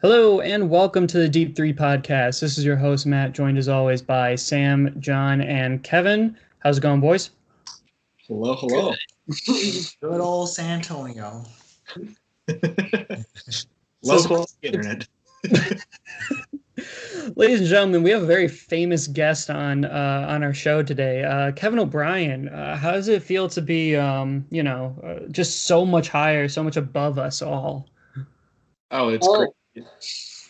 Hello and welcome to the Deep Three podcast. This is your host, Matt, joined as always by Sam, John, and Kevin. How's it going, boys? Hello, hello. Good old San Antonio. Local internet. Ladies and gentlemen, we have a very famous guest on our show today. Kevin O'Brien. How does it feel to be, just so much higher, so much above us all? Oh, it's great.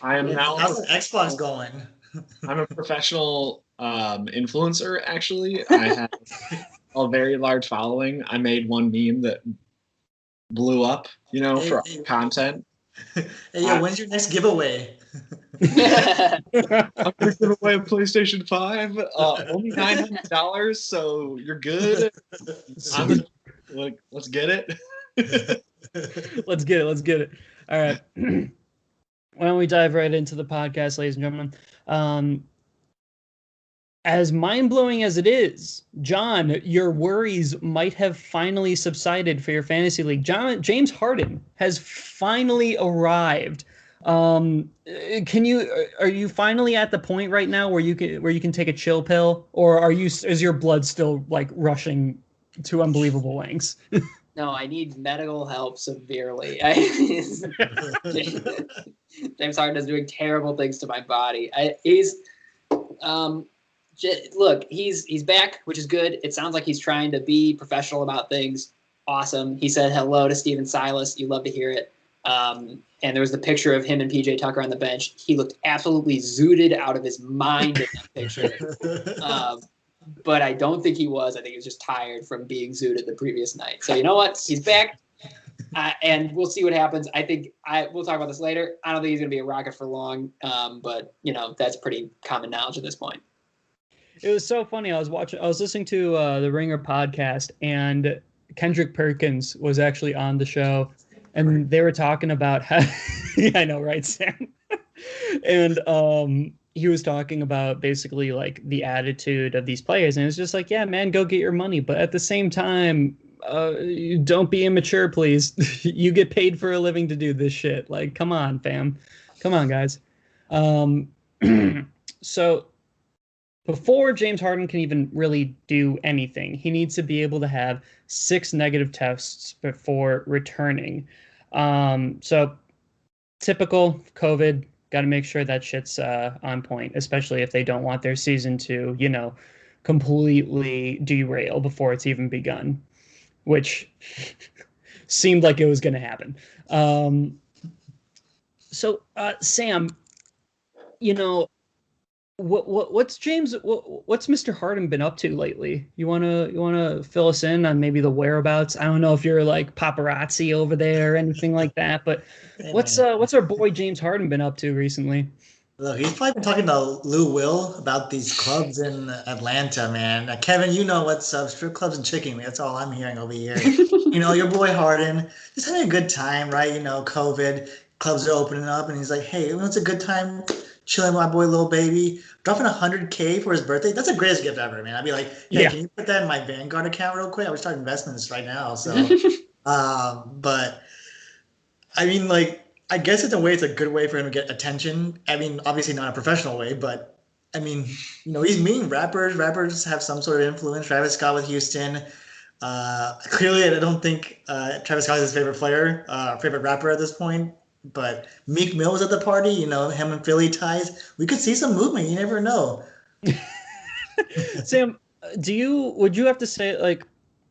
I am now. How's the Xbox going? I'm a professional influencer, actually. I have a very large following. I made one meme that blew up, for content. Hey, when's your next giveaway? I'm going to give away a PlayStation 5. Only $900, so you're good. Let's get it. Let's get it. All right. Why don't we dive right into the podcast, ladies and gentlemen? As mind-blowing as it is, John, your worries might have finally subsided for your fantasy league. James Harden has finally arrived. Are you finally at the point right now where you can take a chill pill, or is your blood still like rushing to unbelievable lengths? No, I need medical help severely. James Harden is doing terrible things to my body. He's back, which is good. It sounds like he's trying to be professional about things. Awesome. He said hello to Steven Silas. You love to hear it. And there was the picture of him and PJ Tucker on the bench. He looked absolutely zooted out of his mind in that picture. But I don't think he was. I think he was just tired from being zooted the previous night. So you know what? He's back, and we'll see what happens. We'll talk about this later. I don't think he's going to be a Rocket for long, but that's pretty common knowledge at this point. It was so funny. I was listening to the Ringer podcast, and Kendrick Perkins was actually on the show, and they were talking about how. Yeah, I know, right, Sam? And he was talking about basically like the attitude of these players, and it's just like, yeah, man, go get your money, but at the same time, don't be immature, please. You get paid for a living to do this shit. Like, come on, fam, come on, guys. So before James Harden can even really do anything, he needs to be able to have 6 negative tests before returning. So typical COVID. Got to make sure that shit's on point, especially if they don't want their season to, completely derail before it's even begun, which seemed like it was going to happen. So, Sam, what's Mr. Harden been up to lately? You wanna fill us in on maybe the whereabouts? I don't know if you're like paparazzi over there or anything like that, but what's our boy James Harden been up to recently? Look, he's probably been talking to Lou Will about these clubs in Atlanta, man. Kevin, you know what's up? Strip clubs and chicken. That's all I'm hearing over here. Your boy Harden, just having a good time, right? COVID, clubs are opening up, and he's like, hey, it's a good time chilling with my boy, little baby, dropping $100K for his birthday. That's the greatest gift ever, man. I'd be like, hey, yeah. Can you put that in my Vanguard account real quick? I would start investments right now. So, but I mean, I guess in a way, it's a good way for him to get attention. I mean, obviously not a professional way, but I mean, he's meeting rappers. Rappers have some sort of influence. Travis Scott with Houston. Clearly, I don't think Travis Scott is his favorite player, favorite rapper at this point. But Meek Mill was at the party, him and Philly ties. We could see some movement. You never know. Sam, would you have to say, like,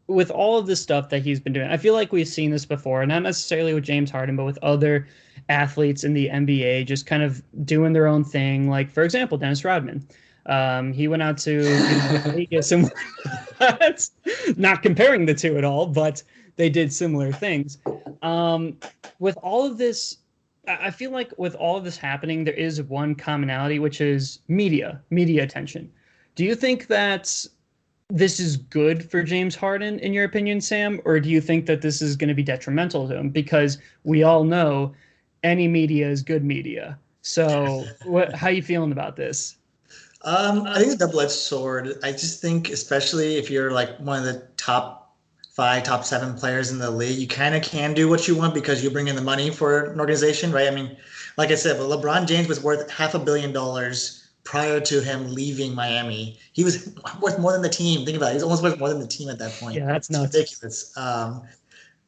with all of this stuff that he's been doing, I feel like we've seen this before, not necessarily with James Harden, but with other athletes in the NBA just kind of doing their own thing. Like, for example, Dennis Rodman. He went out to Vegas and not comparing the two at all, but they did similar things. With all of this, I feel like with all of this happening, there is one commonality, which is media attention. Do you think that this is good for James Harden, in your opinion, Sam? Or do you think that this is going to be detrimental to him? Because we all know any media is good media. So how are you feeling about this? I think it's a double-edged sword. I just think, especially if you're like one of the top 5 top 7 players in the league, you kind of can do what you want because you bring in the money for an organization, right? I mean, like I said, but LeBron James was worth $500 million prior to him leaving Miami. He was worth more than the team. Think about it. He's almost worth more than the team at that point. Yeah, that's It's nuts. ridiculous.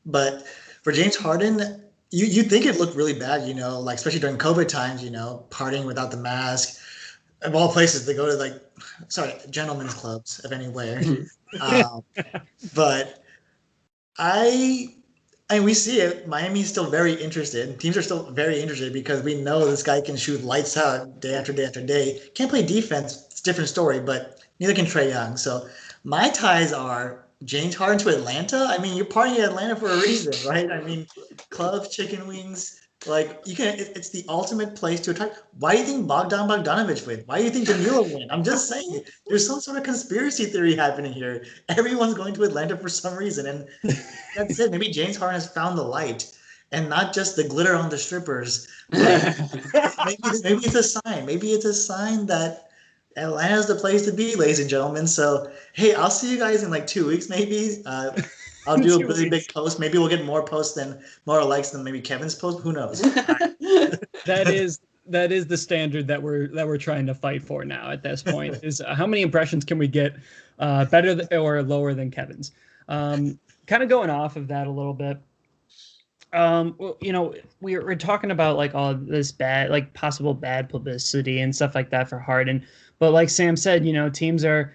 But for James Harden, you think it looked really bad, like especially during COVID times, partying without the mask. Of all places, they go to gentlemen's clubs, if anywhere. um, but we see it. Miami's still very interested. Teams are still very interested because we know this guy can shoot lights out day after day after day. Can't play defense. It's a different story, but neither can Trae Young. So my ties are James Harden to Atlanta. I mean, you're partying in Atlanta for a reason, right? I mean, clubs, chicken wings. Like it's the ultimate place to attract. Why do you think Bogdan Bogdanovic win? Why do you think Danilo win? I'm just saying, there's some sort of conspiracy theory happening here. Everyone's going to Atlanta for some reason, and that's it. Maybe James Harden has found the light, and not just the glitter on the strippers. But maybe it's a sign. Maybe it's a sign that Atlanta's the place to be, ladies and gentlemen. So hey, I'll see you guys in like 2 weeks, maybe. I'll do a really big post. Maybe we'll get more likes than maybe Kevin's post. Who knows? That is the standard that we're trying to fight for now at this point. Is how many impressions can we get better or lower than Kevin's? Kind of going off of that a little bit. We're talking about like all this bad, like possible bad publicity and stuff like that for Harden. But like Sam said, teams they're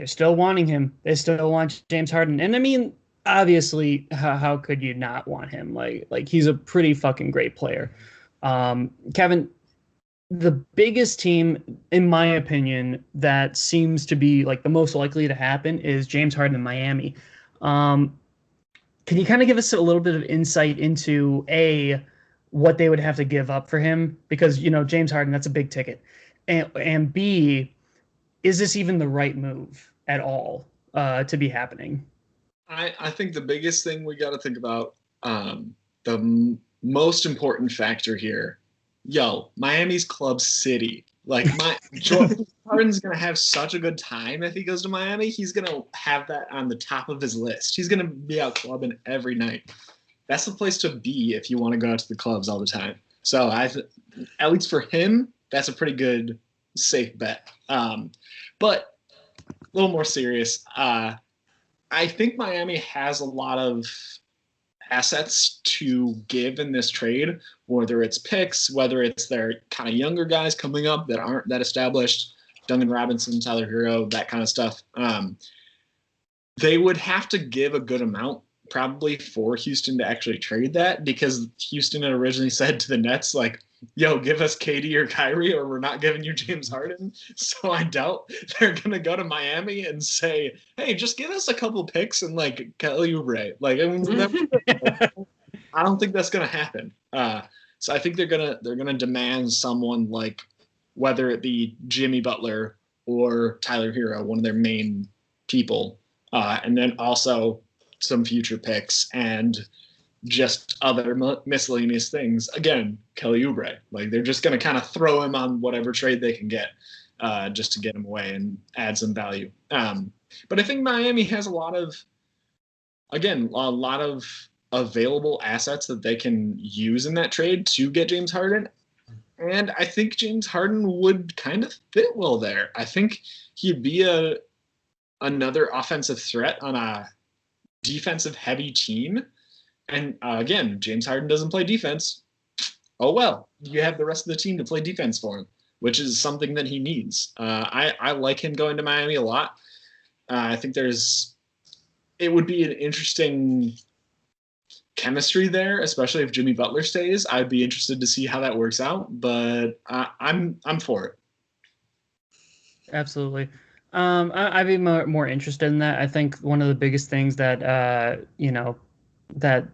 still wanting him. They still want James Harden. And I mean, obviously, how could you not want him? Like he's a pretty fucking great player. Kevin, the biggest team, in my opinion, that seems to be like the most likely to happen is James Harden in Miami. Can you kind of give us a little bit of insight into what they would have to give up for him? Because, James Harden, that's a big ticket. And B, is this even the right move at all to be happening? I think the biggest thing we got to think about, the most important factor here, Miami's club city. Like Harden's gonna have such a good time if he goes to Miami. He's gonna have that on the top of his list. He's gonna be out clubbing every night. That's the place to be if you want to go out to the clubs all the time. So at least for him, that's a pretty good safe bet. But a little more serious. I think Miami has a lot of assets to give in this trade, whether it's picks, whether it's their kind of younger guys coming up that aren't that established, Duncan Robinson, Tyler Hero, that kind of stuff. They would have to give a good amount probably for Houston to actually trade that, because Houston had originally said to the Nets, like, give us KD or Kyrie or we're not giving you James Harden. So I doubt they're going to go to Miami and say, hey, just give us a couple picks and like Kelly Oubre. Like, I don't think that's going to happen. So I think they're going to demand someone like, whether it be Jimmy Butler or Tyler Hero, one of their main people, and then also some future picks and just other miscellaneous things. Again, Kelly Oubre. Like, they're just going to kind of throw him on whatever trade they can get just to get him away and add some value. But I think Miami has a lot of available assets that they can use in that trade to get James Harden. And I think James Harden would kind of fit well there. I think he'd be another offensive threat on a defensive heavy team. And again, James Harden doesn't play defense. Oh, well, you have the rest of the team to play defense for him, which is something that he needs. I like him going to Miami a lot. I think it would be an interesting chemistry there, especially if Jimmy Butler stays. I'd be interested to see how that works out, but I'm for it. Absolutely. I'd be more interested in that. I think one of the biggest things that that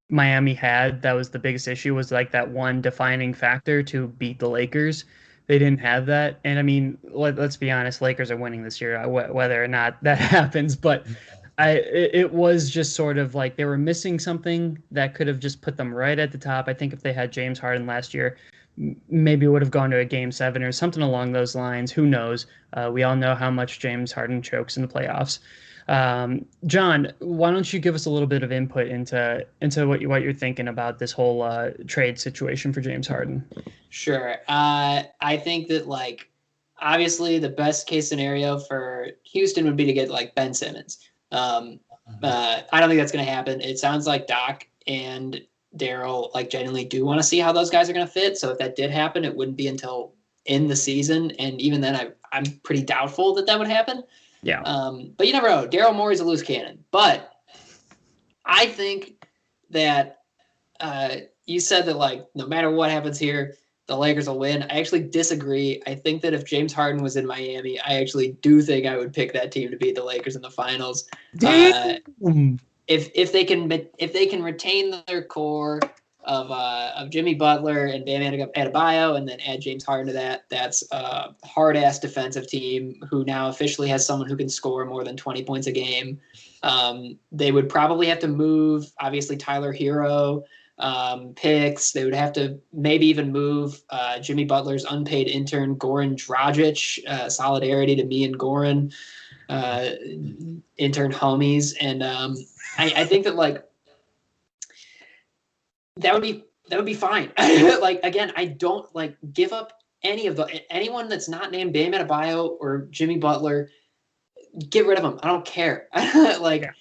Miami had that was the biggest issue was like that one defining factor to beat the Lakers. They didn't have that. And I mean, let's be honest, Lakers are winning this year, whether or not that happens. But it was just sort of like they were missing something that could have just put them right at the top. I think if they had James Harden last year, maybe would have gone to a Game 7 or something along those lines. Who knows? We all know how much James Harden chokes in the playoffs. John, why don't you give us a little bit of input into what you're thinking about this whole trade situation for James Harden? Sure. I think that like obviously the best case scenario for Houston would be to get like Ben Simmons. I don't think that's going to happen. It sounds like Doc and Daryl like genuinely do want to see how those guys are going to fit. So if that did happen, it wouldn't be until in the season, and even then, I'm pretty doubtful that would happen. Yeah. But you never know. Daryl Morey's a loose cannon. But I think that you said that like no matter what happens here, the Lakers will win. I actually disagree. I think that if James Harden was in Miami, I actually do think I would pick that team to beat the Lakers in the finals. If they can retain their core of Jimmy Butler and Bam Adebayo, and then add James Harden to that, that's a hard-ass defensive team who now officially has someone who can score more than 20 points a game. They would probably have to move, obviously, Tyler Hero, picks. They would have to maybe even move Jimmy Butler's unpaid intern, Goran Dragic. Solidarity to me and Goran, intern homies. And I think that like that would be fine. Like again, I don't like give up anyone that's not named Bam Adebayo or Jimmy Butler. Get rid of them. I don't care. Like. Yeah.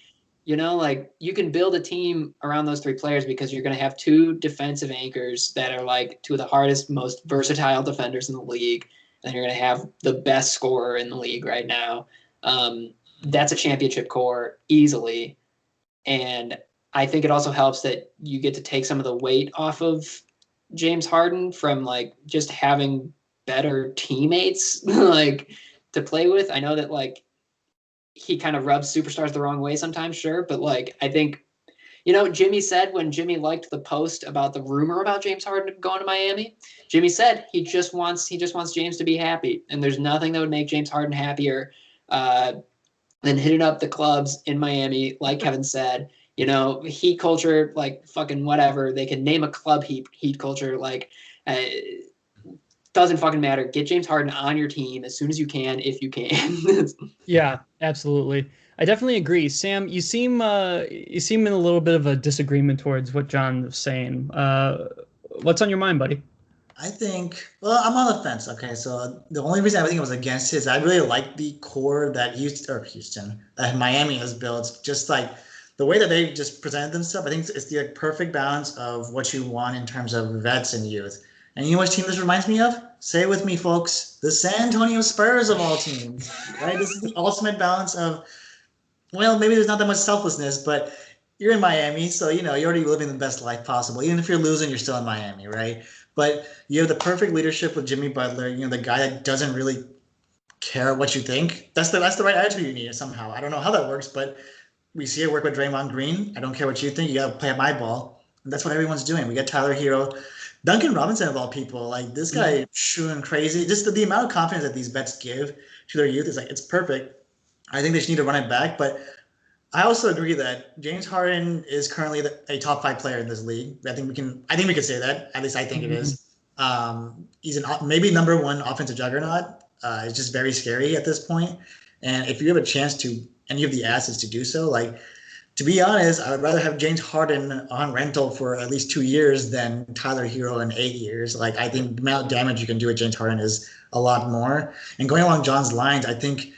You know, like you can build a team around those three players because you're going to have two defensive anchors that are like two of the hardest, most versatile defenders in the league. And you're going to have the best scorer in the league right now. That's a championship core easily. And I think it also helps that you get to take some of the weight off of James Harden from like just having better teammates like to play with. I know that like, he kind of rubs superstars the wrong way sometimes, sure. But like, I think, you know, Jimmy said when Jimmy liked the post about the rumor about James Harden going to Miami, Jimmy said he just wants James to be happy. And there's nothing that would make James Harden happier than hitting up the clubs in Miami. Like Kevin said, you know, heat culture, like fucking whatever. They can name a club heat culture. Like, doesn't fucking matter. Get James Harden on your team as soon as you can, if you can. Yeah, absolutely. I definitely agree. Sam, you seem in a little bit of a disagreement towards what John was saying. What's on your mind, buddy? I think, well, I'm on the fence. Okay, so the only reason I think I was against it is I really like the core that that Miami has built. Just like the way that they just presented themselves, I think it's the perfect balance of what you want in terms of vets and youth. And you know which team this reminds me of? Say it with me, folks. The San Antonio Spurs of all teams, right? This is the ultimate balance of, well, maybe there's not that much selflessness, but you're in Miami, so, you know, you're already living the best life possible. Even if you're losing, you're still in Miami, right? But you have the perfect leadership with Jimmy Butler, you know, the guy that doesn't really care what you think. That's the right attitude you need somehow. I don't know how that works, but we see it work with Draymond Green. I don't care what you think. You got to play my ball. And that's what everyone's doing. We got Tyler Hero. Duncan Robinson, of all people, like this guy shooting crazy. Just the amount of confidence that these vets give to their youth is like, it's perfect. I think they just need to run it back. But I also agree that James Harden is currently a top 5 player in this league. I think we could say that. At least I think it is. He's maybe number 1 offensive juggernaut. It's just very scary at this point. And if you have a chance to, and you have the assets to do so, like, to be honest, I would rather have James Harden on rental for at least 2 years than Tyler Hero in 8 years. Like, I think the amount of damage you can do with James Harden is a lot more. And going along John's lines, I think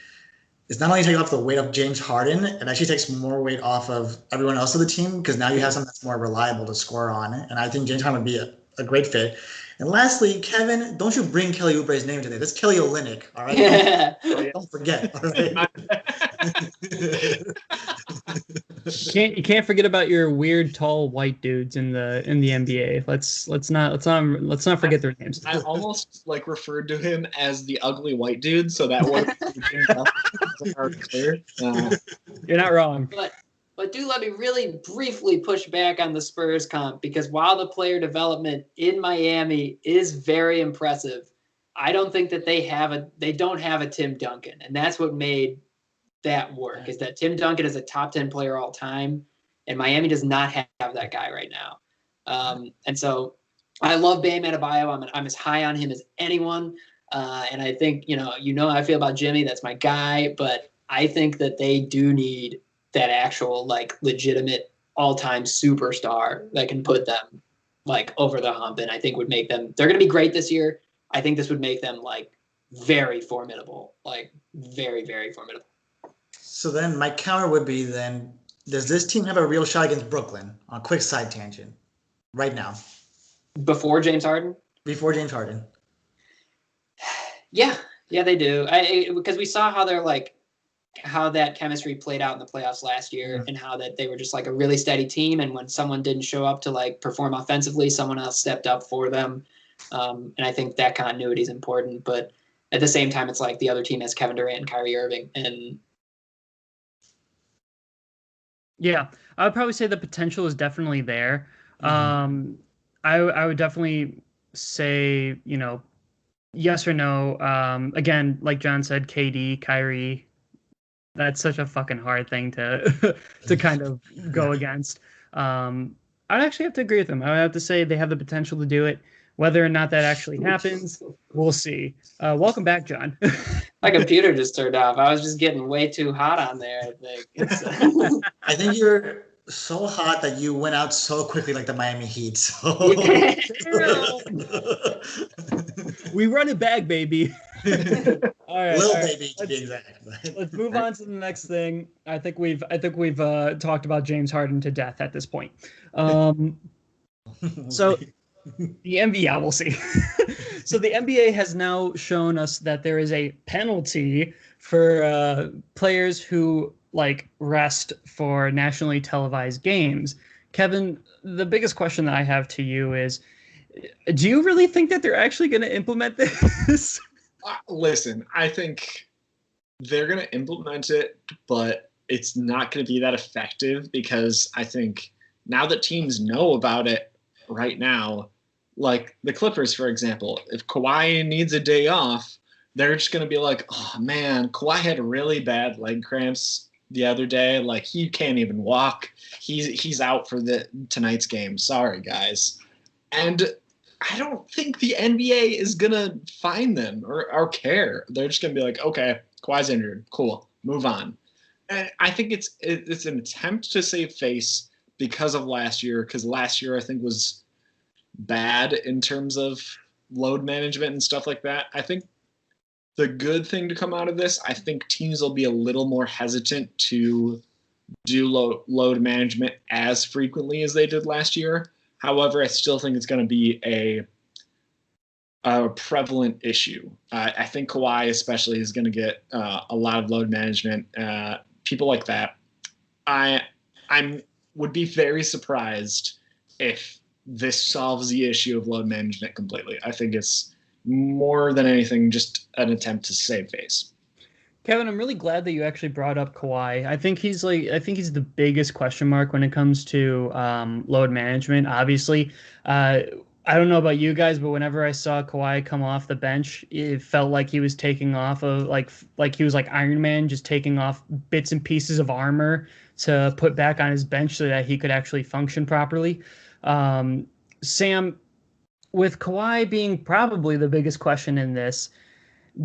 it's not only taking off the weight of James Harden, it actually takes more weight off of everyone else of the team because now you have something that's more reliable to score on. And I think James Harden would be a great fit. And lastly, Kevin, don't you bring Kelly Oubre's name today. That's Kelly Olynyk, all right? Yeah. Don't forget, all right? You can't forget about your weird tall white dudes in the NBA. Let's not forget their names. I almost like referred to him as the ugly white dude, so that was clear. You're not wrong. But do let me really briefly push back on the Spurs comp because while the player development in Miami is very impressive, I don't think that they don't have a Tim Duncan, and that's what made that work. Is that Tim Duncan is a top 10 player all time, and Miami does not have that guy right now. And so I love Bam Adebayo. I'm as high on him as anyone, and I think you know how I feel about Jimmy. That's my guy, but I think that they do need that actual like legitimate all-time superstar that can put them like over the hump, and I think would make them. They're going to be great this year. I think this would make them like very formidable, like very, very formidable. So then my counter would be then, does this team have a real shot against Brooklyn? On a quick side tangent, right now, Before James Harden? before James Harden. Yeah, they do. Because we saw how they're like, how that chemistry played out in the playoffs last year, and how that they were just like a really steady team. And when someone didn't show up to like perform offensively, someone else stepped up for them. And I think that continuity is important. But at the same time, it's like the other team has Kevin Durant and Kyrie Irving. And yeah, I would probably say the potential is definitely there. I would definitely say, yes or no. Again, like John said, KD, Kyrie. That's such a fucking hard thing to to kind of go against. I'd actually have to agree with them. I would have to say they have the potential to do it. Whether or not that actually happens, we'll see. Welcome back, John. my computer just turned off. I was just getting way too hot on there, I think. I think you're so hot that you went out so quickly like the Miami Heat. So We run it back, baby. All right, little baby to be exact. Let's move on to the next thing. I think we've talked about James Harden to death at this point. So the NBA, we'll see. So the NBA has now shown us that there is a penalty for players who like rest for nationally televised games. Kevin, the biggest question that I have to you is, do you really think that they're actually going to implement this? Listen, I think they're going to implement it, but it's not going to be that effective because I think now that teams know about it right now, like the Clippers, for example, if Kawhi needs a day off, they're just going to be like, oh, man, Kawhi had really bad leg cramps the other day. Like, he can't even walk. He's out for tonight's game. Sorry, guys. And I don't think the NBA is going to find them or care. They're just going to be like, okay, Kawhi's injured. Cool. Move on. And I think it's an attempt to save face because of last year, because last year I think was bad in terms of load management and stuff like that. I think the good thing to come out of this, I think teams will be a little more hesitant to do load management as frequently as they did last year. However, I still think it's going to be a prevalent issue. I think Kawhi especially is going to get a lot of load management, people like that. I would be very surprised if this solves the issue of load management completely. I think it's more than anything just an attempt to save face. Kevin, I'm really glad that you actually brought up Kawhi. I think he's the biggest question mark when it comes to load management. Obviously, I don't know about you guys, but whenever I saw Kawhi come off the bench, it felt like he was taking off of like he was like Iron Man, just taking off bits and pieces of armor to put back on his bench so that he could actually function properly. Sam, with Kawhi being probably the biggest question in this,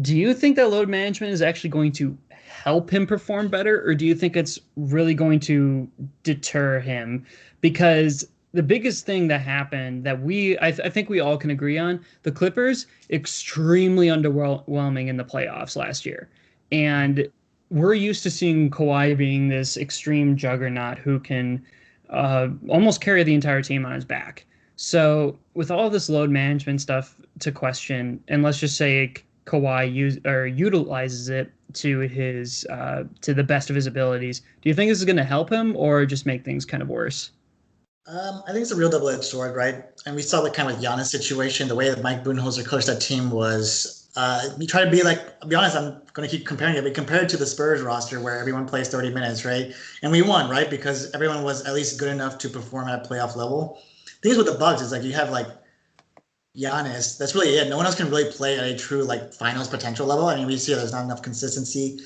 do you think that load management is actually going to help him perform better, or do you think it's really going to deter him? Because the biggest thing that happened that I think we all can agree on, the Clippers, extremely underwhelming in the playoffs last year. And we're used to seeing Kawhi being this extreme juggernaut who can almost carry the entire team on his back. So with all this load management stuff to question, and let's just say Kawhi utilizes it to his to the best of his abilities, do you think this is going to help him or just make things kind of worse? I think it's a real double-edged sword, right? And we saw the kind of Giannis situation, the way that Mike Budenholzer coached that team was, we try to be like, I'll be honest, I'm going to keep comparing it. We compared it to the Spurs roster where everyone plays 30 minutes, right? And we won, right? Because everyone was at least good enough to perform at playoff level. The thing with the Bucks is like you have like Giannis, that's really it. No one else can really play at a true like finals potential level. I mean, we see there's not enough consistency.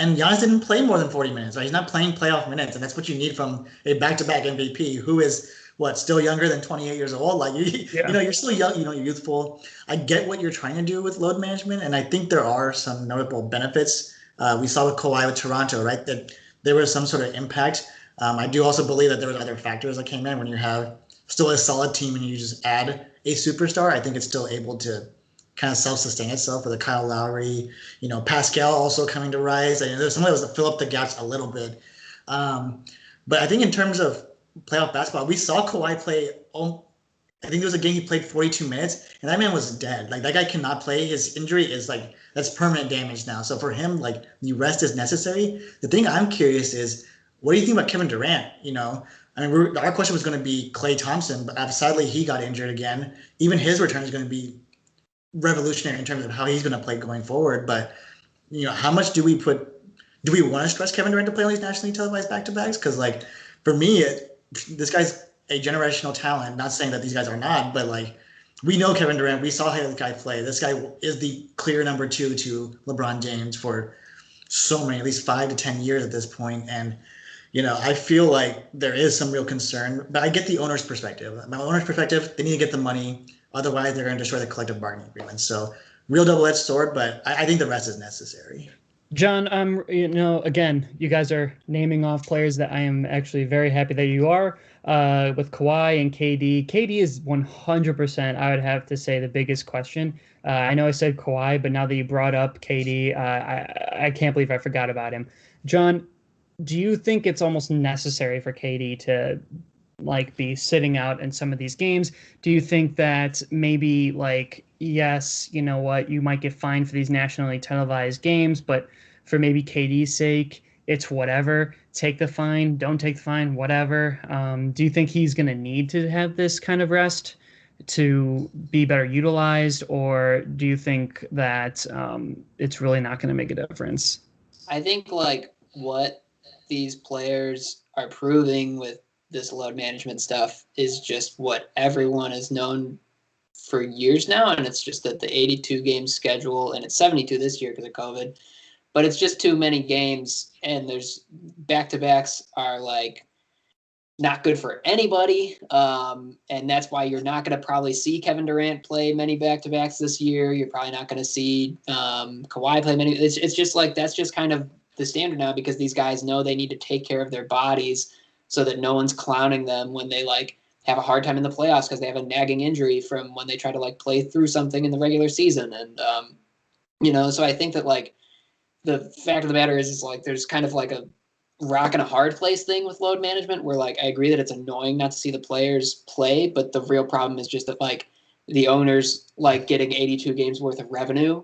And Giannis didn't play more than 40 minutes, right? He's not playing playoff minutes, and that's what you need from a back-to-back MVP who is still younger than 28 years old. Like you're still young, you're youthful. I get what you're trying to do with load management, and I think there are some notable benefits We saw with Kawhi with Toronto, right? That there was some sort of impact. I do also believe that there was other factors that came in when you have still a solid team and you just add a superstar. I think it's still able to kind of self-sustain itself with a Kyle Lowry, Pascal also coming to rise. There's somebody else to fill up the gaps a little bit. But I think in terms of playoff basketball, we saw Kawhi play. I think there was a game he played 42 minutes, and that man was dead. Like, that guy cannot play. His injury is like, that's permanent damage now. So for him, like, the rest is necessary. The thing I'm curious is, what do you think about Kevin Durant? I mean, our question was going to be Klay Thompson, but sadly he got injured again. Even his return is going to be revolutionary in terms of how he's going to play going forward. But how much do we want to stress Kevin Durant to play on these nationally televised back-to-backs? Because, like, for me, this guy's a generational talent. Not saying that these guys are not, but, like, we know Kevin Durant. We saw how this guy play. This guy is the clear number 2 to LeBron James for so many, at least 5 to 10 years at this point. And I feel like there is some real concern, but I get the owner's perspective. My owner's perspective, they need to get the money. Otherwise, they're going to destroy the collective bargaining agreement. So, real double-edged sword, but I think the rest is necessary. John, again, you guys are naming off players that I am actually very happy that you are. With Kawhi and KD. KD is 100%, I would have to say, the biggest question. I know I said Kawhi, but now that you brought up KD, I can't believe I forgot about him. John, do you think it's almost necessary for KD to be sitting out in some of these games? Do you think that maybe yes, you know what, you might get fined for these nationally televised games, but for maybe KD's sake, it's whatever, take the fine, don't take the fine, whatever. Do you think he's going to need to have this kind of rest to be better utilized, or do you think that it's really not going to make a difference? I think what these players are proving with this load management stuff is just what everyone has known for years now, and it's just that the 82 game schedule, and it's 72 this year because of COVID, but it's just too many games, and there's back-to-backs are not good for anybody, and that's why you're not going to probably see Kevin Durant play many back-to-backs this year. You're probably not going to see Kawhi play many. It's just that's just kind of the standard now, because these guys know they need to take care of their bodies so that no one's clowning them when they have a hard time in the playoffs because they have a nagging injury from when they try to play through something in the regular season. And so I think that the fact of the matter is there's kind of a rock and a hard place thing with load management where I agree that it's annoying not to see the players play, but the real problem is just that the owners getting 82 games worth of revenue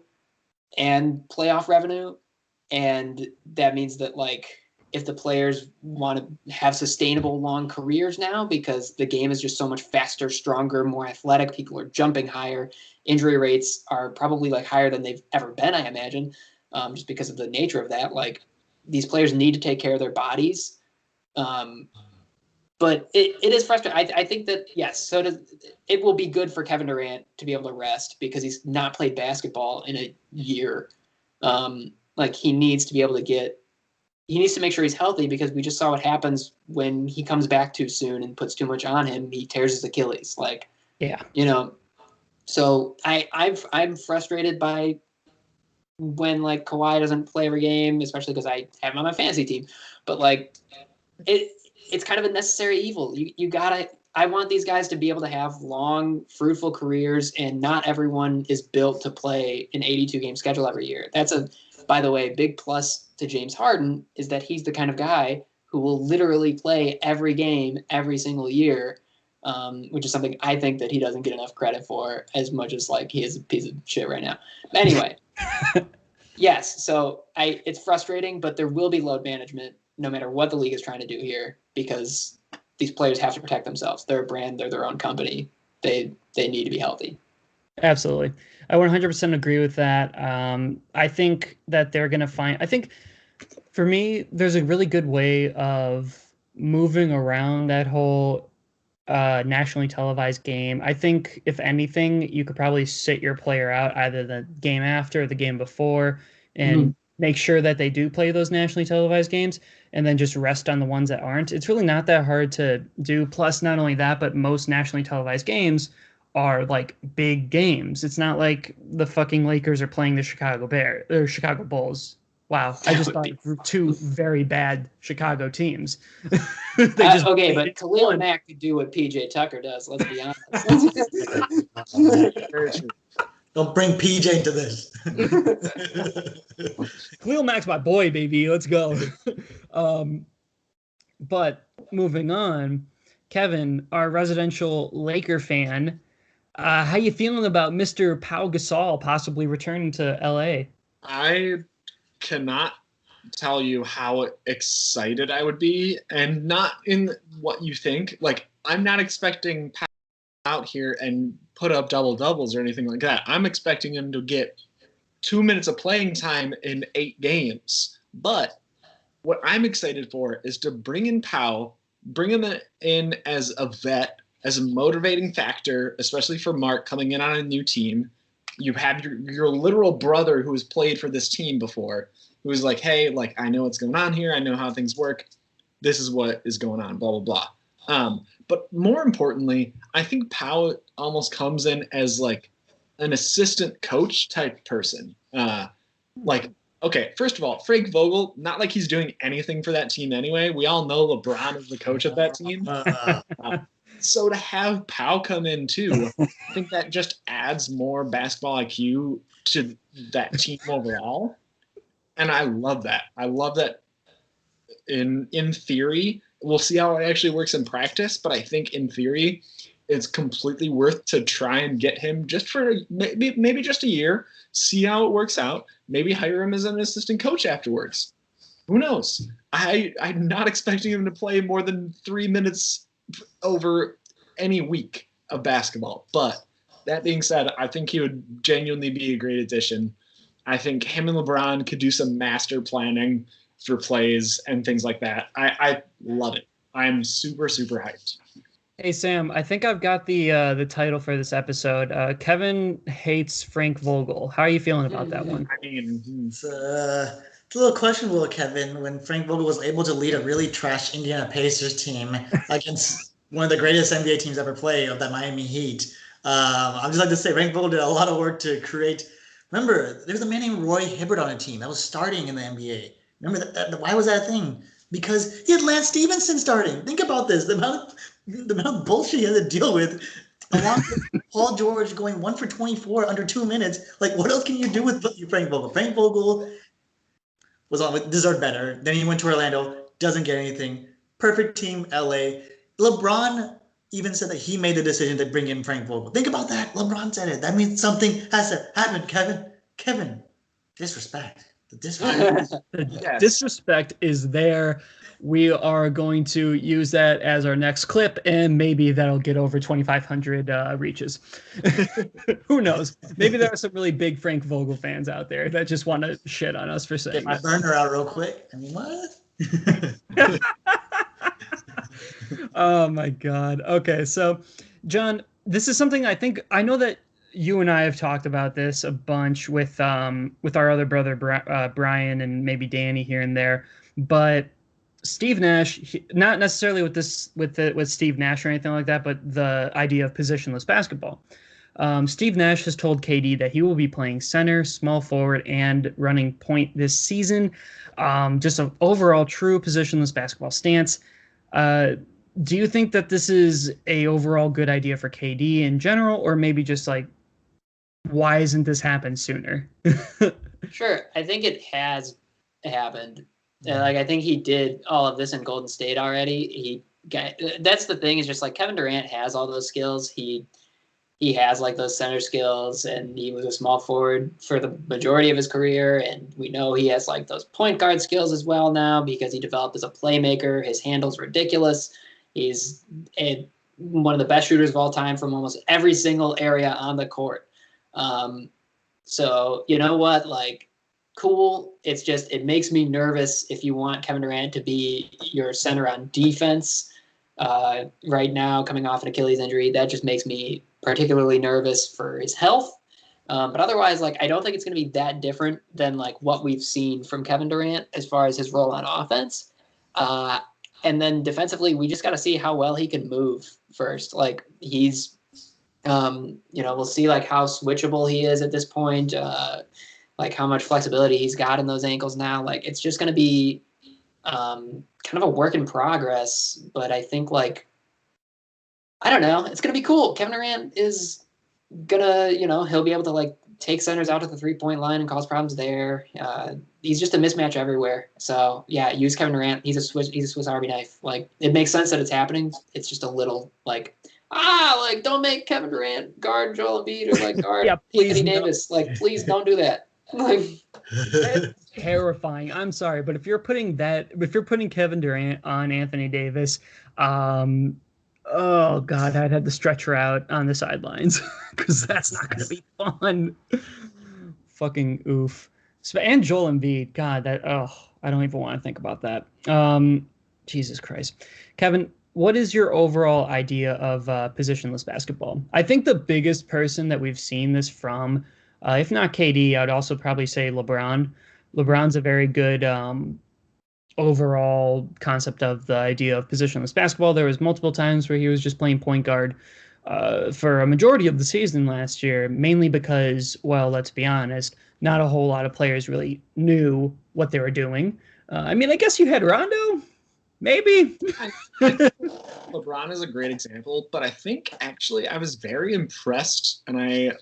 and playoff revenue. And that means that if the players want to have sustainable long careers now, because the game is just so much faster, stronger, more athletic, people are jumping higher, injury rates are probably higher than they've ever been, I imagine, just because of the nature of that. These players need to take care of their bodies. But it is frustrating. I think that, yes, it will be good for Kevin Durant to be able to rest because he's not played basketball in a year. He needs to be able to he needs to make sure he's healthy, because we just saw what happens when he comes back too soon and puts too much on him. He tears his Achilles. Yeah. So I'm frustrated by when Kawhi doesn't play every game, especially because I have him on my fantasy team. But it's kind of a necessary evil. I want these guys to be able to have long, fruitful careers, and not everyone is built to play an 82 game schedule every year. That's by the way, big plus to James Harden is that he's the kind of guy who will literally play every game every single year, which is something I think that he doesn't get enough credit for, as much as he is a piece of shit right now. But anyway, yes, so it's frustrating, but there will be load management no matter what the league is trying to do here, because these players have to protect themselves. They're a brand, they're their own company. They need to be healthy. Absolutely. I 100% agree with that. I think that they're going to I think for me, there's a really good way of moving around that whole nationally televised game. I think if anything, you could probably sit your player out either the game after or the game before and make sure that they do play those nationally televised games, and then just rest on the ones that aren't. It's really not that hard to do. Plus, not only that, but most nationally televised games are big games. It's not like the fucking Lakers are playing the Chicago Bulls. Wow, I just thought of two very bad Chicago teams. Okay, but Khalil Mack could do what PJ Tucker does. Let's be honest. Very true. Don't bring PJ into this. Khalil Mack's my boy, baby. Let's go. But moving on, Kevin, our residential Laker fan, how you feeling about Mr. Pau Gasol possibly returning to LA? I cannot tell you how excited I would be, and not in what you think. Like, I'm not expecting Pau out here and put up double doubles or anything like that. I'm expecting him to get 2 minutes of playing time in 8 games. But what I'm excited for is to bring in Pau, bring him in as a vet, as a motivating factor, especially for Mark coming in on a new team. You have your literal brother who has played for this team before, who is like, hey, like, I know what's going on here. I know how things work. This is what is going on, blah, blah, blah. But more importantly, I think Pau almost comes in as like an assistant coach type person. Like, okay, first of all, Frank Vogel, not like he's doing anything for that team anyway. We all know LeBron is the coach of that team. So to have Pau come in too, I think that just adds more basketball IQ to that team overall. And I love that. I love that in theory. We'll see how it actually works in practice, but I think in theory, it's completely worth to try and get him just for maybe just a year, see how it works out, maybe hire him as an assistant coach afterwards. Who knows? I'm not expecting him to play more than 3 minutes over any week of basketball. But that being said, I think he would genuinely be a great addition. I think him and LeBron could do some master planning for plays and things like that. I love it. I'm super, super hyped. Hey, Sam, I think I've got the title for this episode. Kevin hates Frank Vogel. How are you feeling about that one? I mean, It's a little questionable, Kevin, when Frank Vogel was able to lead a really trash Indiana Pacers team against one of the greatest NBA teams ever played, of that Miami Heat. I'd just like to say Frank Vogel did a lot of work to create. Remember, there's a man named Roy Hibbert on a team that was starting in the NBA. Remember, why was that a thing? Because he had Lance Stevenson starting. Think about this. The amount of bullshit he had to deal with, along with Paul George going 1 for 24 under 2 minutes. Like, what else can you do with Frank Vogel? Frank Vogel was on with deserved better. Then he went to Orlando, doesn't get anything. Perfect team, LA. LeBron even said that he made the decision to bring in Frank Vogel. Think about that. LeBron said it. That means something has to happen, Kevin. Kevin, disrespect. The disrespect. The disrespect is there. We are going to use that as our next clip, and maybe that'll get over 2,500 reaches. Who knows? Maybe there are some really big Frank Vogel fans out there that just want to shit on us for saying Get my that. burner out real quick. I mean, what? Oh my God. Okay, so John, this is something I know that you and I have talked about this a bunch with our other brother Brian and maybe Danny here and there, but Steve Nash, not necessarily with Steve Nash or anything like that, but the idea of positionless basketball. Steve Nash has told KD that he will be playing center, small forward, and running point this season. Just an overall true positionless basketball stance. Do you think that this is a overall good idea for KD in general, or maybe just like, why isn't this happened sooner? Sure, I think it has happened. Like, I think he did all of this in Golden State already. That's the thing, is just like Kevin Durant has all those skills. He has like those center skills, and he was a small forward for the majority of his career. And we know he has like those point guard skills as well now, because he developed as a playmaker. His handle's ridiculous. He's one of the best shooters of all time from almost every single area on the court. So you know what, like, cool. It's just, it makes me nervous if you want Kevin Durant to be your center on defense right now, coming off an Achilles injury. That just makes me particularly nervous for his health. But otherwise, like, I don't think it's going to be that different than like what we've seen from Kevin Durant as far as his role on offense. And then defensively, we just got to see how well he can move first. Like, he's, we'll see like how switchable he is at this point. like how much flexibility he's got in those ankles now. Like it's just going to be kind of a work in progress. But I think like, I don't know, it's going to be cool. Kevin Durant is going to, he'll be able to like take centers out to the 3-point line and cause problems there. He's just a mismatch everywhere. So yeah, use Kevin Durant. He's a Swiss Army knife. Like it makes sense that it's happening. It's just a little like, like don't make Kevin Durant guard Joel Embiid or like guard Anthony Davis. Like please don't do that. Like that's terrifying. I'm sorry, but if you're putting Kevin Durant on Anthony Davis, oh God, I'd have to stretch her out on the sidelines because that's not going to be fun. Fucking oof. And Joel Embiid, God, I don't even want to think about that. Jesus Christ. Kevin, what is your overall idea of positionless basketball? I think the biggest person that we've seen this from, if not KD, I'd also probably say LeBron. LeBron's a very good overall concept of the idea of positionless basketball. There was multiple times where he was just playing point guard for a majority of the season last year, mainly because, well, let's be honest, not a whole lot of players really knew what they were doing. I mean, I guess you had Rondo, maybe. LeBron is a great example, but I think actually I was very impressed, and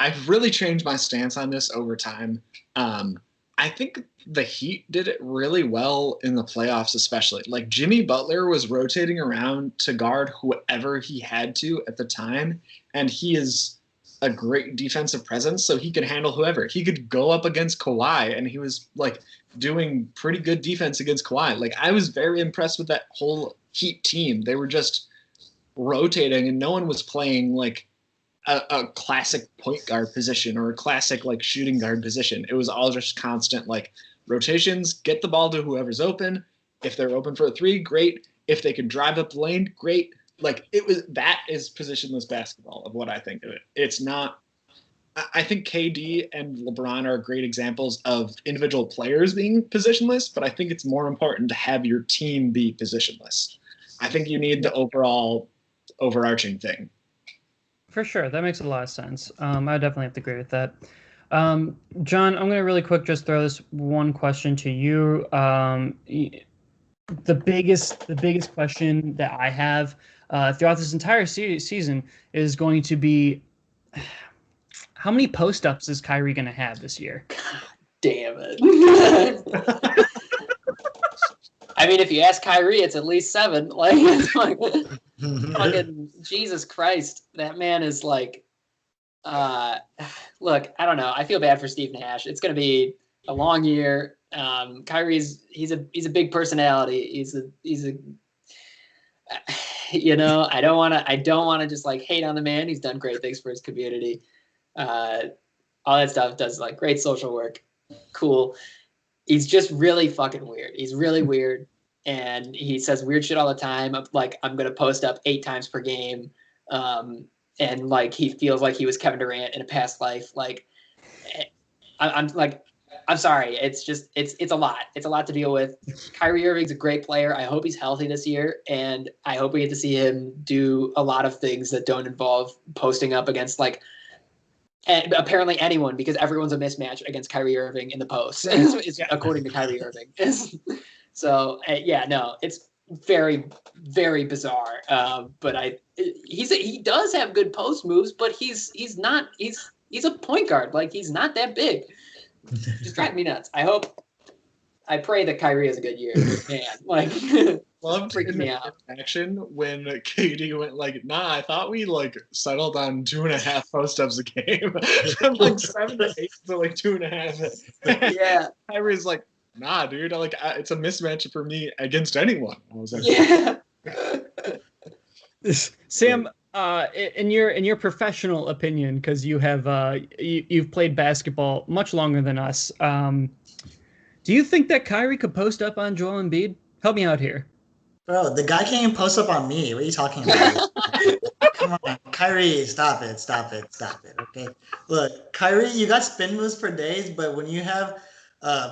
I've really changed my stance on this over time. I think the Heat did it really well in the playoffs, especially. Like Jimmy Butler was rotating around to guard whoever he had to at the time, and he is a great defensive presence, so he could handle whoever. He could go up against Kawhi, and he was like doing pretty good defense against Kawhi. Like I was very impressed with that whole Heat team. They were just rotating, and no one was playing like a classic point guard position or a classic like shooting guard position. It was all just constant like rotations, get the ball to whoever's open. If they're open for a three, great. If they could drive up the lane, great. Like that is positionless basketball of what I think of it. It's not, I think KD and LeBron are great examples of individual players being positionless, but I think it's more important to have your team be positionless. I think you need the overall overarching thing. For sure. That makes a lot of sense. I definitely have to agree with that. John, I'm going to really quick just throw this one question to you. The biggest question that I have throughout this entire season is going to be, how many post-ups is Kyrie going to have this year? God damn it. I mean, if you ask Kyrie, it's at least 7. Like, it's like fucking Jesus Christ. That man is like, look, I don't know. I feel bad for Steve Nash. It's going to be a long year. Kyrie's he's a big personality. He's a I don't want to just like hate on the man. He's done great things for his community. All that stuff, does like great social work. Cool. He's just really fucking weird. He's really weird. And he says weird shit all the time. Like, I'm going to post up 8 times per game. And like, he feels like he was Kevin Durant in a past life. Like, I'm sorry. It's just, it's a lot. It's a lot to deal with. Kyrie Irving's a great player. I hope he's healthy this year. And I hope we get to see him do a lot of things that don't involve posting up against like, and apparently anyone, because everyone's a mismatch against Kyrie Irving in the post, according to Kyrie Irving. So no, it's very, very bizarre. But he does have good post moves, but he's a point guard. Like, he's not that big. Just drive me nuts. I pray that Kyrie has a good year. Man, like, loved freaking me out. Action when KD went like, nah, I thought we like settled on 2.5 post-ups a game. From like 7 to 8 to like 2.5. Yeah. Kyrie's like, nah, dude, it's a mismatch for me against anyone. I was like, yeah. Sam, in your professional opinion, because you have you've played basketball much longer than us, do you think that Kyrie could post up on Joel Embiid? Help me out here. Bro, the guy can't even post up on me. What are you talking about? Come on, Kyrie, stop it, okay? Look, Kyrie, you got spin moves for days, but when you have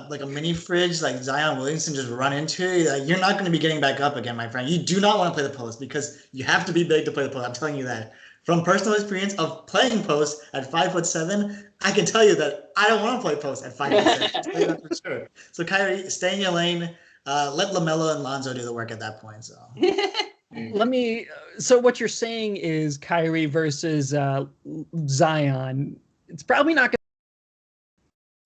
like a mini fridge like Zion Williamson just run into it, you're not going to be getting back up again, my friend. You do not want to play the post because you have to be big to play the post. I'm telling you that from personal experience of playing post at 5'7", I can tell you that I don't want to play post at 5'7". I'll tell you that for sure. So Kyrie, stay in your lane. Let LaMelo and Lonzo do the work at that point. So So what you're saying is Kyrie versus Zion. It's probably not going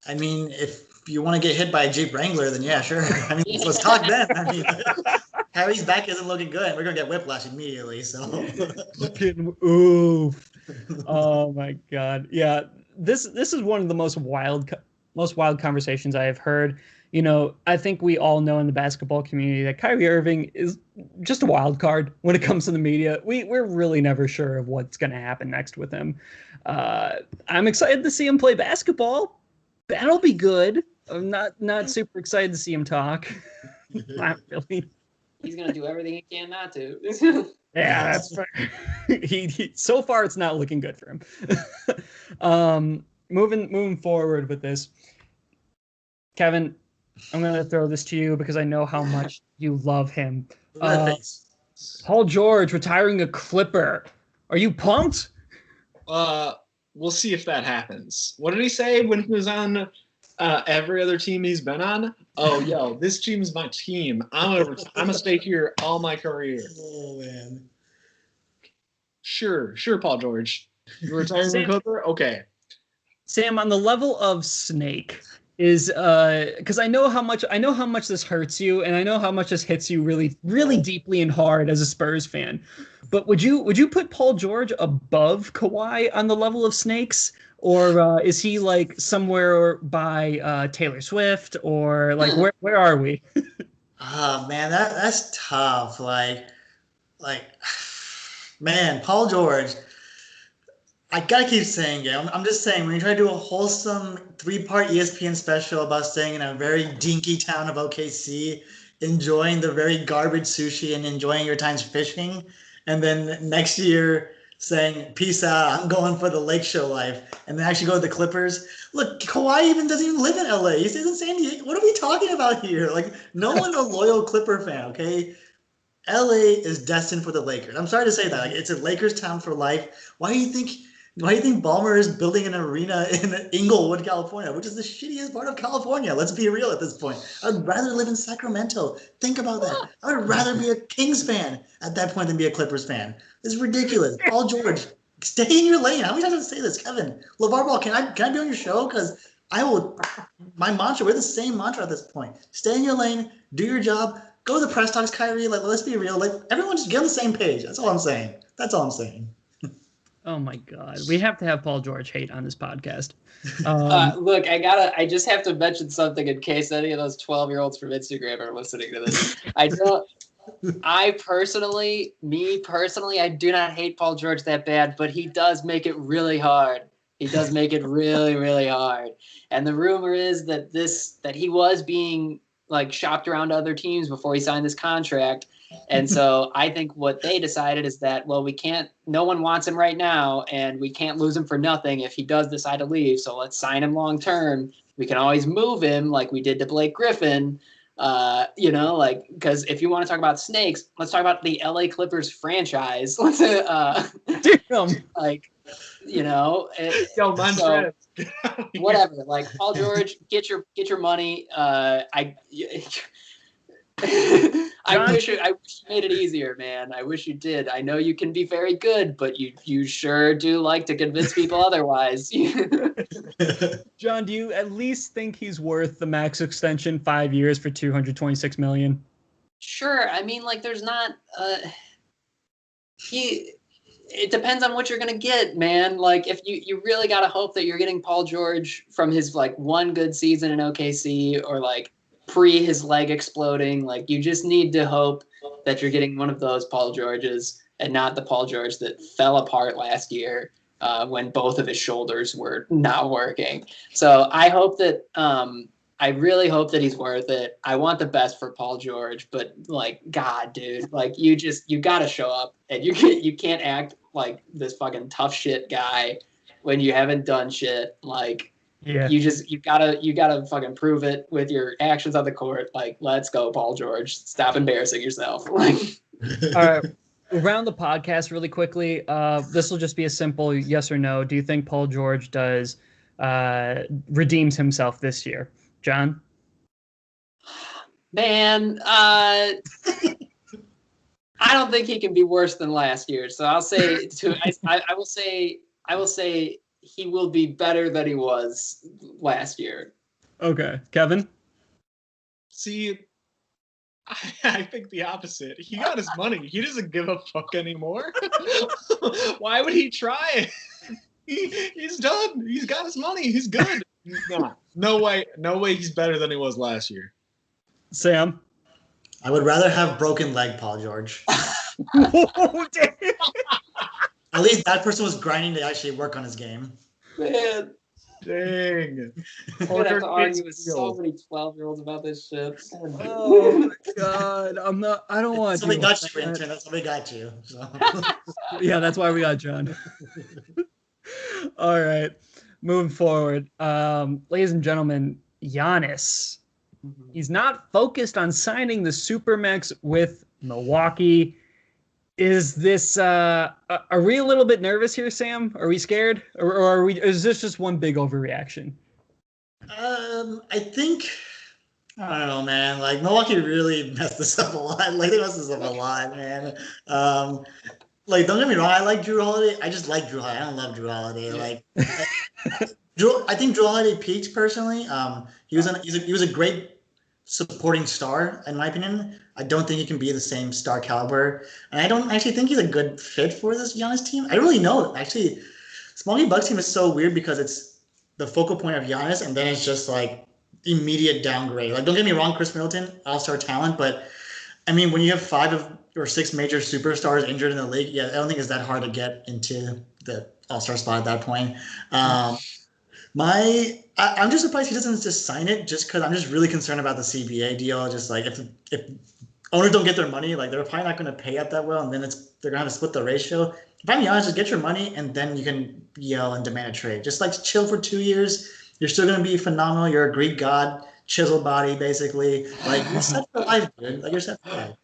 I mean, if you want to get hit by a Jeep Wrangler, then yeah, sure. I mean, let's talk then. I mean, Kyrie's back isn't looking good. We're gonna get whiplash immediately. So, oof. Oh my God. Yeah, this is one of the most wild conversations I have heard. You know, I think we all know in the basketball community that Kyrie Irving is just a wild card when it comes to the media. We're really never sure of what's going to happen next with him. I'm excited to see him play basketball. That'll be good. I'm not super excited to see him talk. Not really. He's gonna do everything he can not to. Yeah, that's fair. he so far it's not looking good for him. Moving forward with this, Kevin, I'm gonna throw this to you because I know how much you love him. Paul George retiring a Clipper. Are you pumped? We'll see if that happens. What did he say when he was on every other team he's been on? Oh, yo, this team's my team. I'm gonna stay here all my career. Oh man. Sure, Paul George. You're retiring a Clipper? Okay. Sam, on the level of Snake, is because I know how much this hurts you, and I know how much this hits you really, really deeply and hard as a Spurs fan. But would you put Paul George above Kawhi on the level of Snakes, or is he like somewhere by Taylor Swift, or like where are we? Oh man, that's tough. Like, man, Paul George. I gotta keep saying it. I'm just saying, when you try to do a wholesome 3-part ESPN special about staying in a very dinky town of OKC, enjoying the very garbage sushi and enjoying your times fishing, and then next year saying, peace out, I'm going for the lake show life, and then actually go to the Clippers. Look, Kawhi doesn't even live in LA. He stays in San Diego. What are we talking about here? Like, no one's a loyal Clipper fan, okay? LA is destined for the Lakers. I'm sorry to say that. Like, it's a Lakers town for life. Why do you think Ballmer is building an arena in Inglewood, California, which is the shittiest part of California? Let's be real at this point. I'd rather live in Sacramento. Think about that. I would rather be a Kings fan at that point than be a Clippers fan. This is ridiculous. Paul George, stay in your lane. How many times do I say this? Kevin, LeVar Ball, can I be on your show? Because I will. My mantra, we're the same mantra at this point. Stay in your lane, do your job, go to the press talks, Kyrie. Like, let's be real. Like, everyone just get on the same page. That's all I'm saying. Oh my God, we have to have Paul George hate on this podcast. Look, I just have to mention something in case any of those 12-year-olds from Instagram are listening to this. I personally, I do not hate Paul George that bad, but he does make it really hard. He does make it really, really hard. And the rumor is that he was being like shopped around to other teams before he signed this contract. And so I think what they decided is that, well, no one wants him right now, and we can't lose him for nothing if he does decide to leave. So let's sign him long term. We can always move him like we did to Blake Griffin. Because if you want to talk about snakes, let's talk about the LA Clippers franchise. Let's whatever. Like, Paul George, get your money. I wish you made it easier, man. I wish you did. I know you can be very good, but you sure do like to convince people otherwise. John, do you at least think he's worth the max extension, 5 years for $226 million? Sure. I mean, like, there's not it depends on what you're gonna get, man. Like, if you really gotta hope that you're getting Paul George from his like one good season in OKC, or like pre his leg exploding. Like, you just need to hope that you're getting one of those Paul Georges and not the Paul George that fell apart last year when both of his shoulders were not working. So I hope that I really hope that he's worth it. I want the best for Paul George, but like, God, dude, like, you gotta show up, and you can't act like this fucking tough shit guy when you haven't done shit. Like, yeah, you gotta fucking prove it with your actions on the court. Like, let's go, Paul George. Stop embarrassing yourself. Like, all right, Around the podcast really quickly. This will just be a simple yes or no. Do you think Paul George redeems himself this year? John? Man, I don't think he can be worse than last year. So I'll say I will say he will be better than he was last year. Okay. Kevin? See, I think the opposite. He got his money. He doesn't give a fuck anymore. Why would he try? He's done. He's got his money. He's good. No way he's better than he was last year. Sam? I would rather have broken leg Paul George. Oh, damn. At least that person was grinding to actually work on his game. Man, Dang. I'm gonna have to argue with so many 12-year-olds about this shit. Oh my god. I don't want Somebody got you, Brenton. Somebody got you. So. Yeah, that's why we got John. All right. Moving forward. Ladies and gentlemen, Giannis. He's not focused on signing the Supermax with Milwaukee. Is this are we a little bit nervous here, Sam? Are we scared? Or is this just one big overreaction? I think I don't know, man. Like Milwaukee really messed this up a lot. Like they messed this up a lot, man. Like don't get me wrong, I like Drew Holiday. I just like Drew Holiday. I don't love Drew Holiday. Like I think Drew Holiday peaked personally. He was a great supporting star, in my opinion. I don't think he can be the same star caliber, and I don't actually think he's a good fit for this Giannis team. I don't really know. Actually, Milwaukee Bucks team is so weird because it's the focal point of Giannis, and then it's just like immediate downgrade. Like, don't get me wrong, Chris Middleton, all-star talent, but I mean, when you have 5 or 6 major superstars injured in the league, yeah, I don't think it's that hard to get into the all-star spot at that point. I'm just surprised he doesn't just sign it, just because I'm just really concerned about the CBA deal. Just like if owners don't get their money, like they're probably not going to pay out that well, and then they're going to have to split the ratio. If I'm honest, just get your money, and then you can yell and demand a trade. Just like chill for 2 years. You're still going to be phenomenal. You're a Greek god, chiseled body, basically. Like you're set for life, dude. Like you're set for life.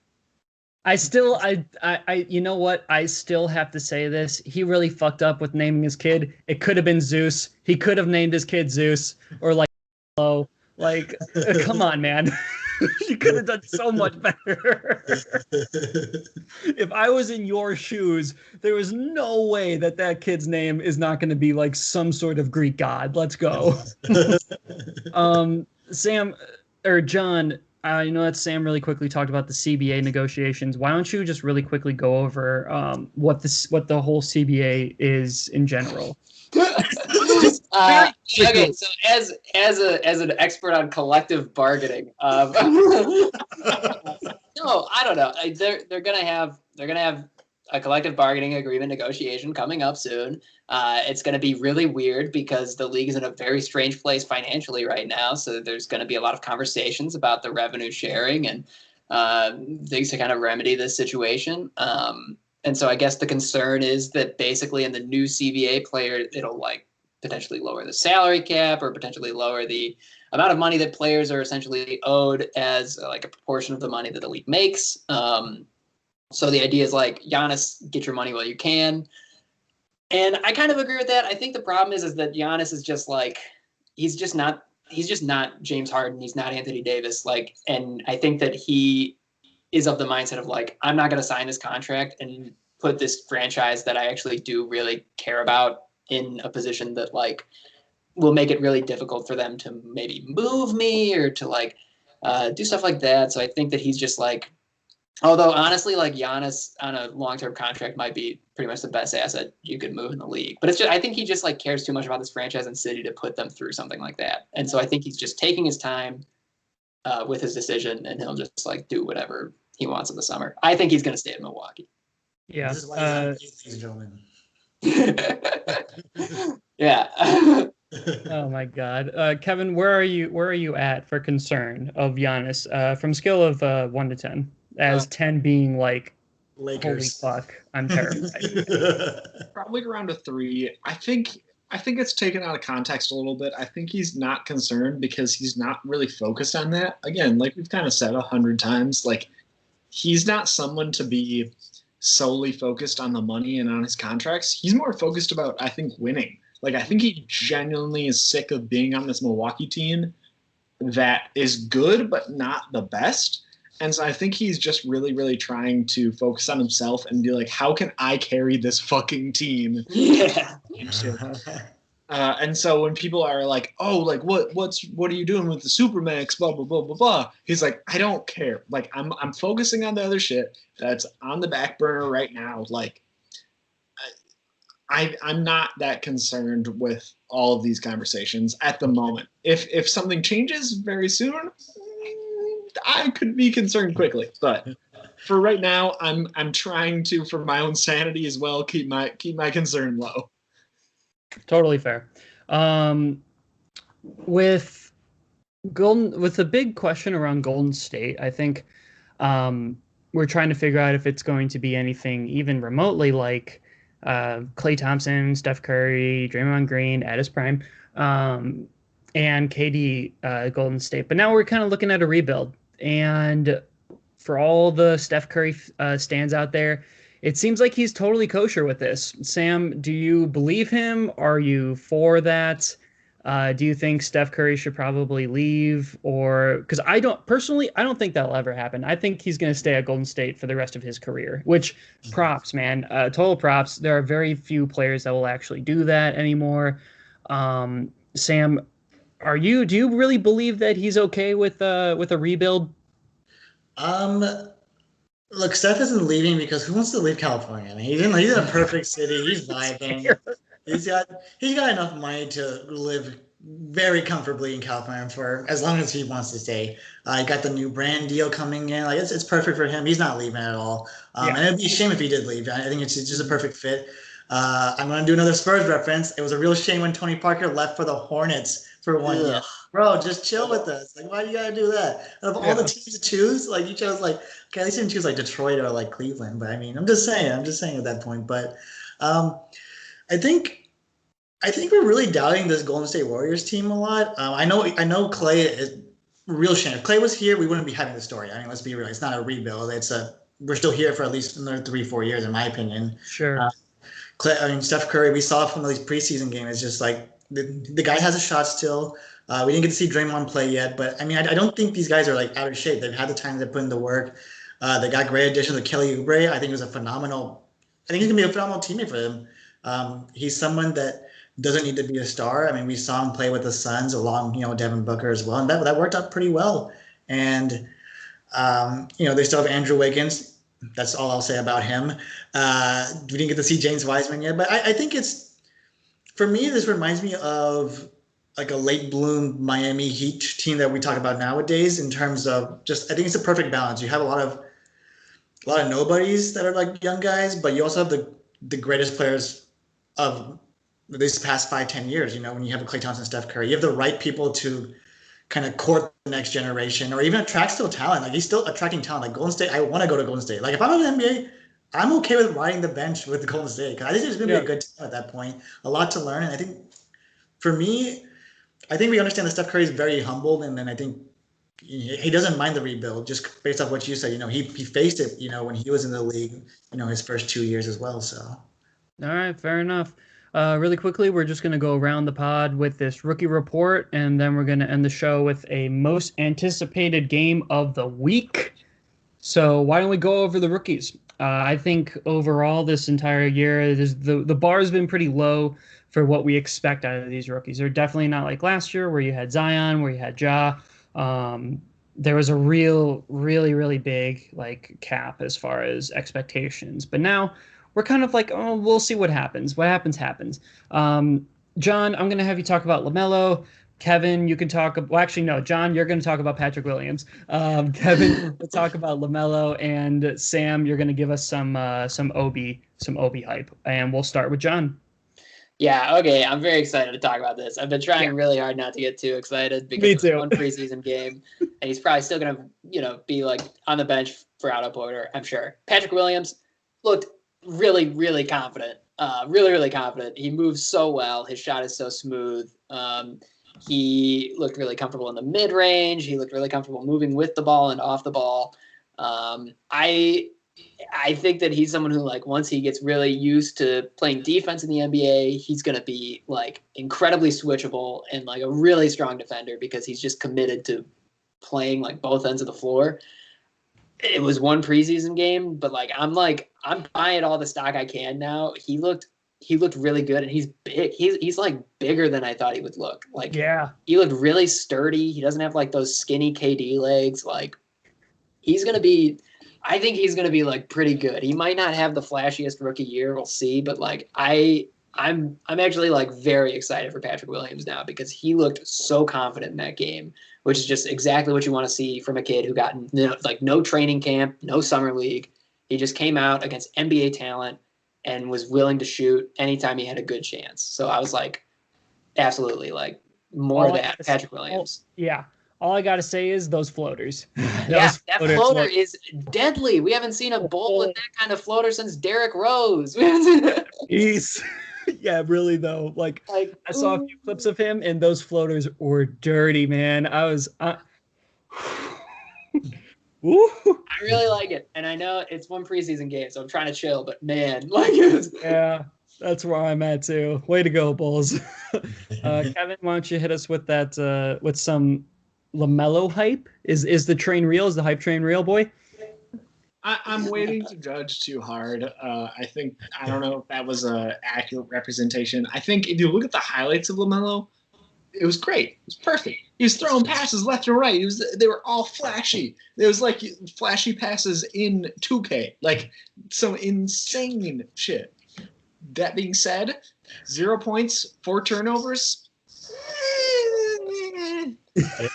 You know what? I still have to say this. He really fucked up with naming his kid. It could have been Zeus. He could have named his kid Zeus or like, come on, man. You could have done so much better. If I was in your shoes, there was no way that kid's name is not going to be like some sort of Greek god. Let's go. Sam or John, I know that Sam really quickly talked about the CBA negotiations. Why don't you just really quickly go over what the whole CBA is in general? Okay, so as an expert on collective bargaining, no, I don't know. They're gonna have a collective bargaining agreement negotiation coming up soon. It's going to be really weird because the league is in a very strange place financially right now. So there's going to be a lot of conversations about the revenue sharing and things to kind of remedy this situation. And so I guess the concern is that basically in the new CBA player, it'll like potentially lower the salary cap or potentially lower the amount of money that players are essentially owed as like a proportion of the money that the league makes. So the idea is like, Giannis, get your money while you can. And I kind of agree with that. I think the problem is that Giannis is just like, he's just not James Harden. He's not Anthony Davis. Like, and I think that he is of the mindset of like, I'm not going to sign this contract and put this franchise that I actually do really care about in a position that like will make it really difficult for them to maybe move me or to like do stuff like that. So I think that he's just like, although honestly, like Giannis on a long-term contract might be pretty much the best asset you could move in the league. But it's just, I think he just like cares too much about this franchise and city to put them through something like that. And so I think he's just taking his time with his decision, and he'll just like do whatever he wants in the summer. I think he's going to stay in Milwaukee. Yeah. This is why he's ladies and gentlemen. Yeah. Oh my God, Kevin, where are you at for concern of Giannis from scale of 1 to 10? As 10 being like, Lakers. holy fuck, I'm terrified. Probably around a 3. I think it's taken out of context a little bit. I think he's not concerned because he's not really focused on that. Again, like we've kind of said 100 times, like he's not someone to be solely focused on the money and on his contracts. He's more focused about, I think, winning. Like, I think he genuinely is sick of being on this Milwaukee team that is good but not the best. And so I think he's just really, really trying to focus on himself and be like, how can I carry this fucking team? Yeah. And so when people are like, oh, like what are you doing with the Supermax, blah blah blah blah blah, he's like, I don't care. Like I'm focusing on the other shit that's on the back burner right now. Like I'm not that concerned with all of these conversations at the moment. If something changes very soon, I could be concerned quickly. But for right now, I'm trying to, for my own sanity as well, keep my concern low. Totally fair. With the big question around Golden State, I think we're trying to figure out if it's going to be anything even remotely like Klay Thompson, Steph Curry, Draymond Green at his prime, and KD Golden State. But now we're kind of looking at a rebuild. And for all the Steph Curry stands out there, it seems like he's totally kosher with this. Sam, do you believe him? Are you for that? Do you think Steph Curry should probably leave? Or because I don't think that'll ever happen. I think he's going to stay at Golden State for the rest of his career, which props, man. Total props. There are very few players that will actually do that anymore. Sam, do you really believe that he's okay with a rebuild? Look, Steph isn't leaving because who wants to leave California? I mean, he's in a perfect city. He's vibing. He's got enough money to live very comfortably in California for as long as he wants to stay. He got the new brand deal coming in. Like it's perfect for him. He's not leaving at all. And it'd be a shame if he did leave. I think it's just a perfect fit. I'm going to do another Spurs reference. It was a real shame when Tony Parker left for the Hornets for 1 year. Bro, just chill with us. Like, why do you got to do that? Out of all the teams to choose, like you chose like, okay, at least you didn't choose like Detroit or like Cleveland. But I mean, I'm just saying at that point. But I think we're really doubting this Golden State Warriors team a lot. I know Klay is real shame. If Klay was here, we wouldn't be having this story. I mean, let's be real. It's not a rebuild. We're still here for at least another 3-4 years, in my opinion. Sure. Steph Curry, we saw from these preseason games, it's just like the guy has a shot still. We didn't get to see Draymond play yet, but I mean, I don't think these guys are like out of shape. They've had the time to put in the work. They got great additions to Kelly Oubre. I think he's going to be a phenomenal teammate for them. He's someone that doesn't need to be a star. I mean, we saw him play with the Suns along, Devin Booker as well, and that worked out pretty well. And they still have Andrew Wiggins. That's all I'll say about him. We didn't get to see James Wiseman yet, but I think for me, this reminds me of like a late bloom Miami Heat team that we talk about nowadays in terms of I think it's a perfect balance. You have a lot of nobodies that are like young guys, but you also have the greatest players of these past 5-10 years. When you have a Klay Thompson, Steph Curry, you have the right people to kind of court the next generation or even attract still talent. Like he's still attracting talent. Like Golden State, I want to go to Golden State. Like if I'm in the NBA, I'm okay with riding the bench with Golden State because I think there's going to be a good team at that point. A lot to learn. And I think for me, we understand that Steph Curry is very humbled, and then I think he doesn't mind the rebuild just based off what you said. He faced it, when he was in the league, his first 2 years as well. So. All right, fair enough. Really quickly, we're just going to go around the pod with this rookie report, and then we're going to end the show with a most anticipated game of the week. So why don't we go over the rookies? I think overall this entire year, the bar has been pretty low for what we expect out of these rookies. They're definitely not like last year where you had Zion, where you had Ja. There was a really, really big like cap as far as expectations. But now we're kind of like, oh, we'll see what happens. What happens. John, I'm going to have you talk about LaMelo. Kevin, you can talk. Well, actually, no, John, you're going to talk about Patrick Williams. Kevin, we'll talk about LaMelo, and Sam, you're going to give us some Obi hype, and we'll start with John. Yeah, okay. I'm very excited to talk about this. I've been trying really hard not to get too excited because it's one preseason game, and he's probably still going to, be like on the bench for Otto Porter, I'm sure. Patrick Williams looked really, really confident. Really, really confident. He moves so well. His shot is so smooth. He looked really comfortable in the mid-range. He looked really comfortable moving with the ball and off the ball. I I think that he's someone who, like, once he gets really used to playing defense in the NBA, he's going to be, like, incredibly switchable and, like, a really strong defender because he's just committed to playing, like, both ends of the floor. It was one preseason game, but, I'm buying all the stock I can now. He looked really good, and he's big. He's like bigger than I thought he would look. Like, Yeah, he looked really sturdy. He doesn't have like those skinny KD legs. Like, he's going to be, I think he's going to be like pretty good. He might not have the flashiest rookie year. We'll see. But like, I'm actually like very excited for Patrick Williams now because he looked so confident in that game, which is just exactly what you want to see from a kid who got no training camp, no summer league. He just came out against NBA talent and was willing to shoot anytime he had a good chance. So I was like, absolutely, like, more of that, Patrick Williams. Yeah. All I got to say is those floaters. That floater is deadly. We haven't seen a bull with that kind of floater since Derrick Rose. Jeez. Yeah, really, though. Like I saw a few clips of him, and those floaters were dirty, man. Woo. I really like it. And I know it's one preseason game, so I'm trying to chill, but man, yeah, that's where I'm at too. Way to go, Bulls. Kevin, why don't you hit us with that with some LaMelo hype? Is the train real? Is the hype train real, boy? I'm waiting to judge too hard. I don't know if that was an accurate representation. I think if you look at the highlights of LaMelo, it was great. It was perfect. He was throwing passes left and right. They were all flashy. It was like flashy passes in 2K, like some insane shit. That being said, 0 points, 4 turnovers.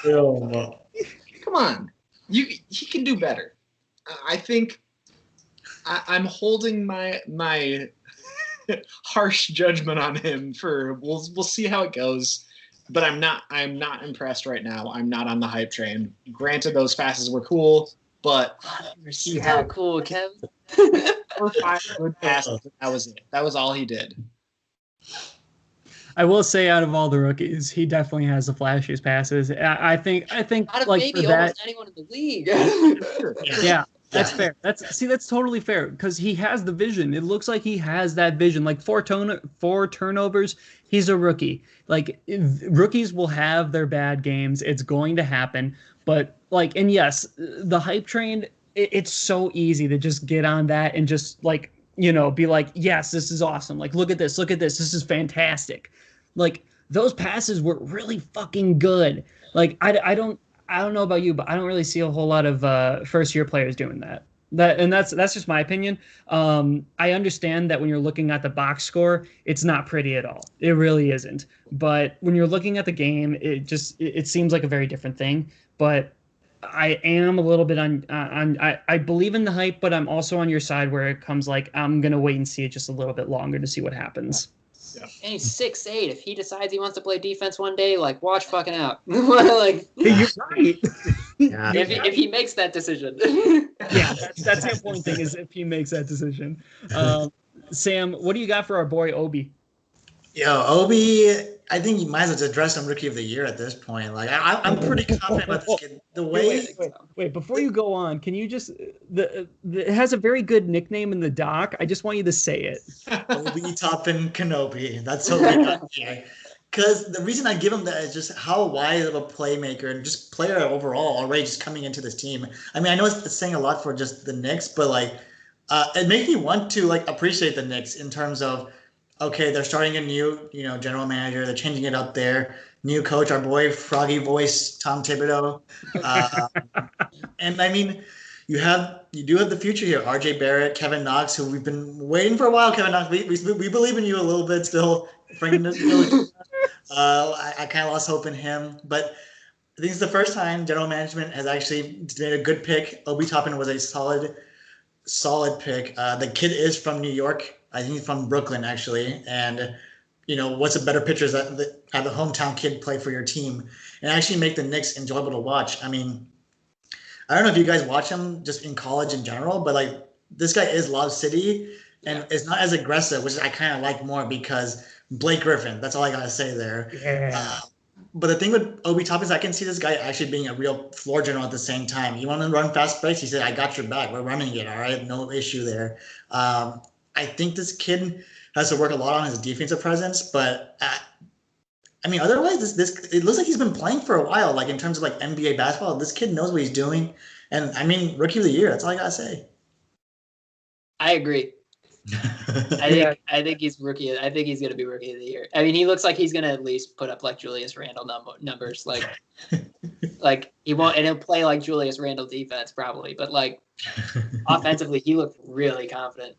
Come on, he can do better. I think I'm holding my harsh judgment on him for. We'll see how it goes. But I'm not impressed right now. I'm not on the hype train. Granted, those passes were cool, but how cool, Kev. 4 or 5 good passes. That was it. That was all he did. I will say, out of all the rookies, he definitely has the flashiest passes. I think out of like maybe for that, almost anyone in the league. Yeah. That's fair. That's totally fair because he has the vision. It looks like he has that vision. Like 4 turnovers, he's a rookie. Like, rookies will have their bad games. It's going to happen. But like, and yes, the hype train. It's so easy to just get on that and just like, be like, yes, this is awesome. Like, look at this. This is fantastic. Like, those passes were really fucking good. Like, I don't know about you, but I don't really see a whole lot of first-year players doing that. That's just my opinion. I understand that when you're looking at the box score, it's not pretty at all. It really isn't. But when you're looking at the game, it seems like a very different thing. But I am a little bit I believe in the hype, but I'm also on your side where it comes like I'm gonna wait and see it just a little bit longer to see what happens. Yeah. And he's 6'8". If he decides he wants to play defense one day, like, watch fucking out. Like, you're right. Yeah. if he makes that decision. Yeah, that's the important thing is if he makes that decision. Sam, what do you got for our boy Obi? Yo, Obi, I think you might as well just dress him Rookie of the Year at this point. Like, I'm pretty confident about this kid. The way Wait, before you go on, can you just it has a very good nickname in the doc. I just want you to say it. Obi Toppin Kenobi. That's totally not here. Because the reason I give him that is just how wise of a playmaker and just player overall already just coming into this team. I mean, I know it's saying a lot for just the Knicks, but like, it makes me want to like appreciate the Knicks in terms of, okay, they're starting a new, general manager. They're changing it up there. New coach, our boy, froggy voice, Tom Thibodeau. And I mean, you do have the future here. RJ Barrett, Kevin Knox, who we've been waiting for a while. Kevin Knox, we believe in you a little bit still. I kind of lost hope in him, but I think it's the first time general management has actually made a good pick. Obi Toppin was a solid pick. The kid is from New York. I think he's from Brooklyn, actually. And, what's a better picture is that have a hometown kid play for your team and actually make the Knicks enjoyable to watch. I mean, I don't know if you guys watch him just in college in general, but, like, this guy is Lob City and it's not as aggressive, which I kind of like more because Blake Griffin. That's all I got to say there. Yeah. But the thing with Obi Toppin is I can see this guy actually being a real floor general at the same time. You want to run fast breaks? He said, I got your back. We're running it. All right. No issue there. I think this kid has to work a lot on his defensive presence. But I mean, otherwise, it looks like he's been playing for a while. Like in terms of like NBA basketball, this kid knows what he's doing. And I mean, rookie of the year. That's all I got to say. I agree. I think he's rookie. I think he's going to be rookie of the year. I mean, he looks like he's going to at least put up like Julius Randle numbers. Like he won't, and he'll play like Julius Randle defense probably. But like offensively, he looked really confident.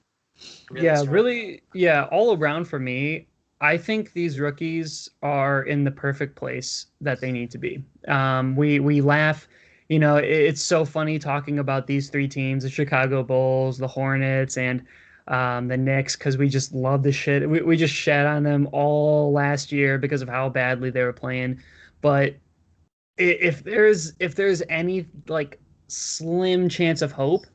All around for me, I think these rookies are in the perfect place that they need to be. We laugh. You know, it's so funny talking about these three teams: the Chicago Bulls, the Hornets, and the Knicks, because we just love the shit. We just shat on them all last year because of how badly they were playing. But if there's any like slim chance of hope,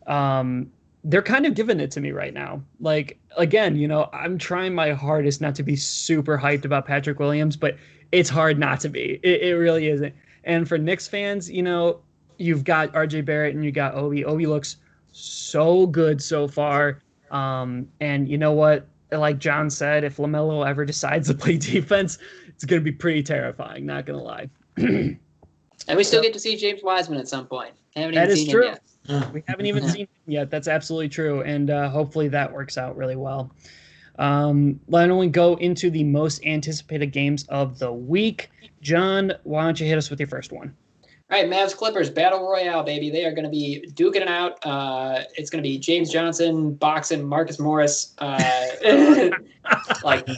they're kind of giving it to me right now. Like, again, you know, I'm trying my hardest not to be super hyped about Patrick Williams, but it's hard not to be. It really isn't. And for Knicks fans, you know, you've got RJ Barrett and you got Obi. Obi looks so good so far. And you know what? Like John said, if LaMelo ever decides to play defense, it's going to be pretty terrifying. Not going to lie. And we still get to see James Wiseman at some point. That is true. We haven't even seen him yet. That's absolutely true. And hopefully that works out really well. Why don't we go into the most anticipated games of the week? John, why don't you hit us with your first one? All right, Mavs Clippers Battle Royale, baby. They are going to be duking it out. It's going to be James Johnson boxing Marcus Morris. Like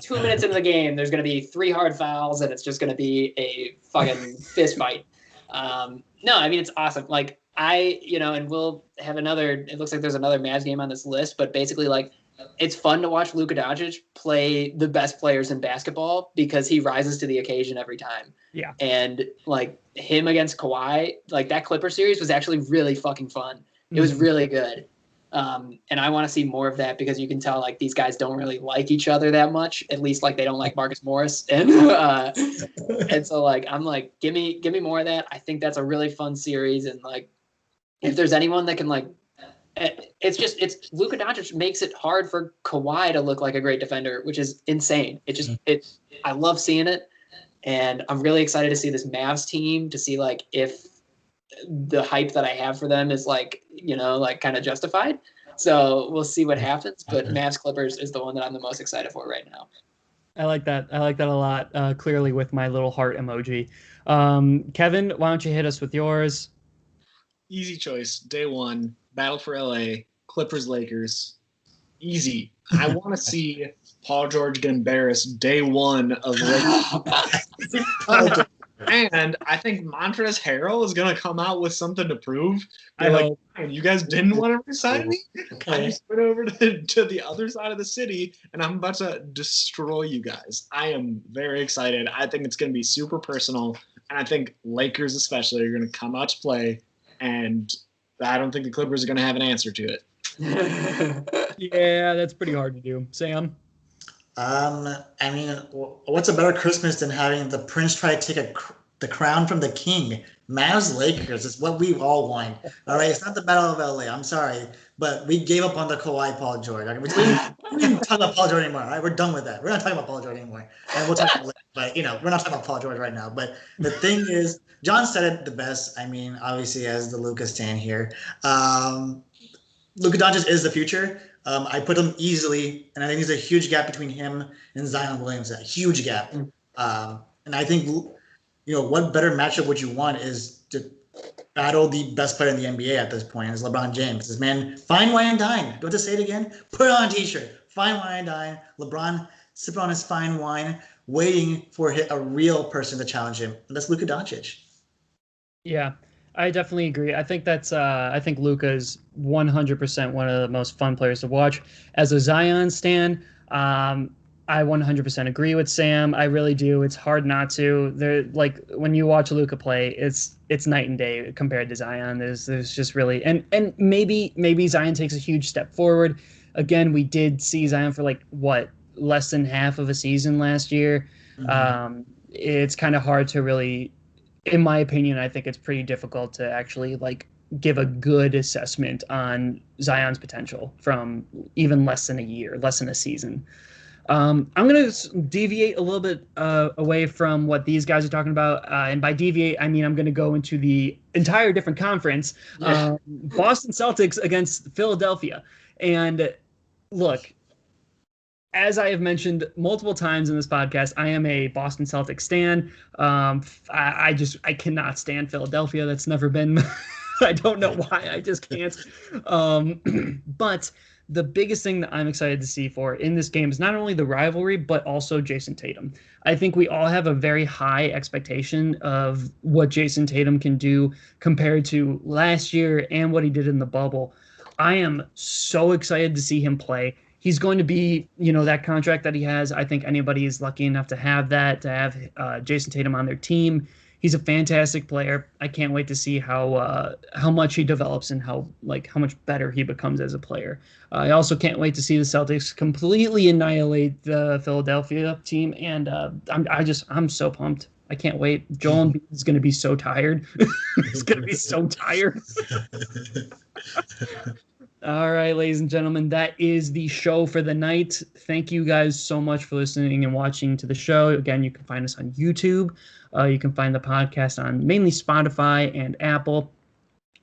2 minutes into the game, there's going to be 3 hard fouls, and it's just going to be a fucking fist fight. No, I mean, it's awesome. Like, and we'll have it looks like there's another Mavs game on this list, but basically, like, it's fun to watch Luka Doncic play the best players in basketball because he rises to the occasion every time. Yeah. And like him against Kawhi, like that Clipper series was actually really fucking fun. It was really good. And I want to see more of that because you can tell like these guys don't really like each other that much. At least like they don't like Marcus Morris. And and so like I'm like, give me more of that. I think that's a really fun series. And like if there's anyone that can like it's Luka Doncic makes it hard for Kawhi to look like a great defender, which is insane. I love seeing it, and I'm really excited to see this Mavs team to see like if the hype that I have for them is like, you know, like kind of justified. So we'll see what happens, but Mavs Clippers is the one that I'm the most excited for right now. I like that. I like that a lot. Clearly with my little heart emoji. Kevin, why don't you hit us with yours? Easy choice. Day one. Battle for LA, Clippers, Lakers. Easy. I want to see Paul George get embarrassed day one of Lakers. And I think Montrezl Harrell is going to come out with something to prove. They're like, you guys didn't want to resign me? I just went over to the other side of the city, and I'm about to destroy you guys. I am very excited. I think it's going to be super personal, and I think Lakers especially are going to come out to play, and I don't think the Clippers are going to have an answer to it. Yeah, that's pretty hard to do. Sam? I mean, what's a better Christmas than having the prince try to take the crown from the king? Mavs Lakers is what we all want. All right, it's not the Battle of LA. I'm sorry, but we gave up on the Kawhi Paul George. We didn't talk about Paul George anymore. All right, we're done with that. We're not talking about Paul George anymore. And we'll talk about it later, but you know, we're not talking about Paul George right now. But the thing is, John said it the best. I mean, obviously, as the Luka stan here, Luka Doncic is the future. I put him easily, and I think there's a huge gap between him and Zion Williamson. A huge gap. And I think, you know, what better matchup would you want is to battle the best player in the NBA at this point is LeBron James. This man, fine wine and dine. Do you want to say it again? Put it on a t-shirt. Fine wine and dine. LeBron sipping on his fine wine, waiting for a real person to challenge him. And that's Luka Doncic. Yeah. I definitely agree. I think I think Luka is 100% one of the most fun players to watch. As a Zion stan, I 100% agree with Sam. I really do. It's hard not to. Like when you watch Luka play, it's night and day compared to Zion. There's just really and maybe Zion takes a huge step forward. Again, we did see Zion for like less than half of a season last year. it's kind of hard to really, in my opinion, I think it's pretty difficult to actually like give a good assessment on Zion's potential from even less than a year, less than a season. I'm going to deviate a little bit away from what these guys are talking about. And by deviate, I mean I'm going to go into the entire different conference. Boston Celtics against Philadelphia. And look, as I have mentioned multiple times in this podcast, I am a Boston Celtics stan. I cannot stand Philadelphia. That's never been. I don't know why. I just can't. But the biggest thing that I'm excited to see for in this game is not only the rivalry, but also Jason Tatum. I think we all have a very high expectation of what Jason Tatum can do compared to last year and what he did in the bubble. I am so excited to see him play. He's going to be, that contract that he has. I think anybody is lucky enough to have that, to have Jason Tatum on their team. He's a fantastic player. I can't wait to see how much he develops and how much better he becomes as a player. I also can't wait to see the Celtics completely annihilate the Philadelphia team, and I'm so pumped. I can't wait. Joel Embiid is going to be so tired. He's going to be so tired. All right, ladies and gentlemen, that is the show for the night. Thank you guys so much for listening and watching to the show. Again, you can find us on YouTube. You can find the podcast on mainly Spotify and Apple,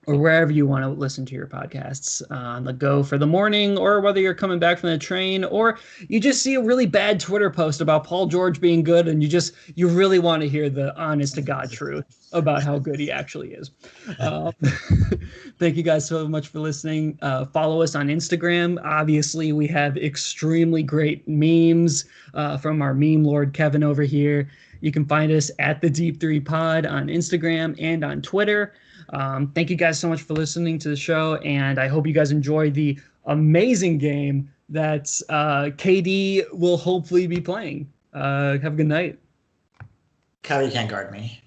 or wherever you want to listen to your podcasts, on the go for the morning, or whether you're coming back from the train, or you just see a really bad Twitter post about Paul George being good, and you really want to hear the honest to God truth about how good he actually is. Thank you guys so much for listening. Follow us on Instagram. Obviously, we have extremely great memes from our meme lord Kevin over here. You can find us at the Deep 3 Pod on Instagram and on Twitter. Thank you guys so much for listening to the show, and I hope you guys enjoy the amazing game that KD will hopefully be playing. Have a good night. Kyrie can't guard me.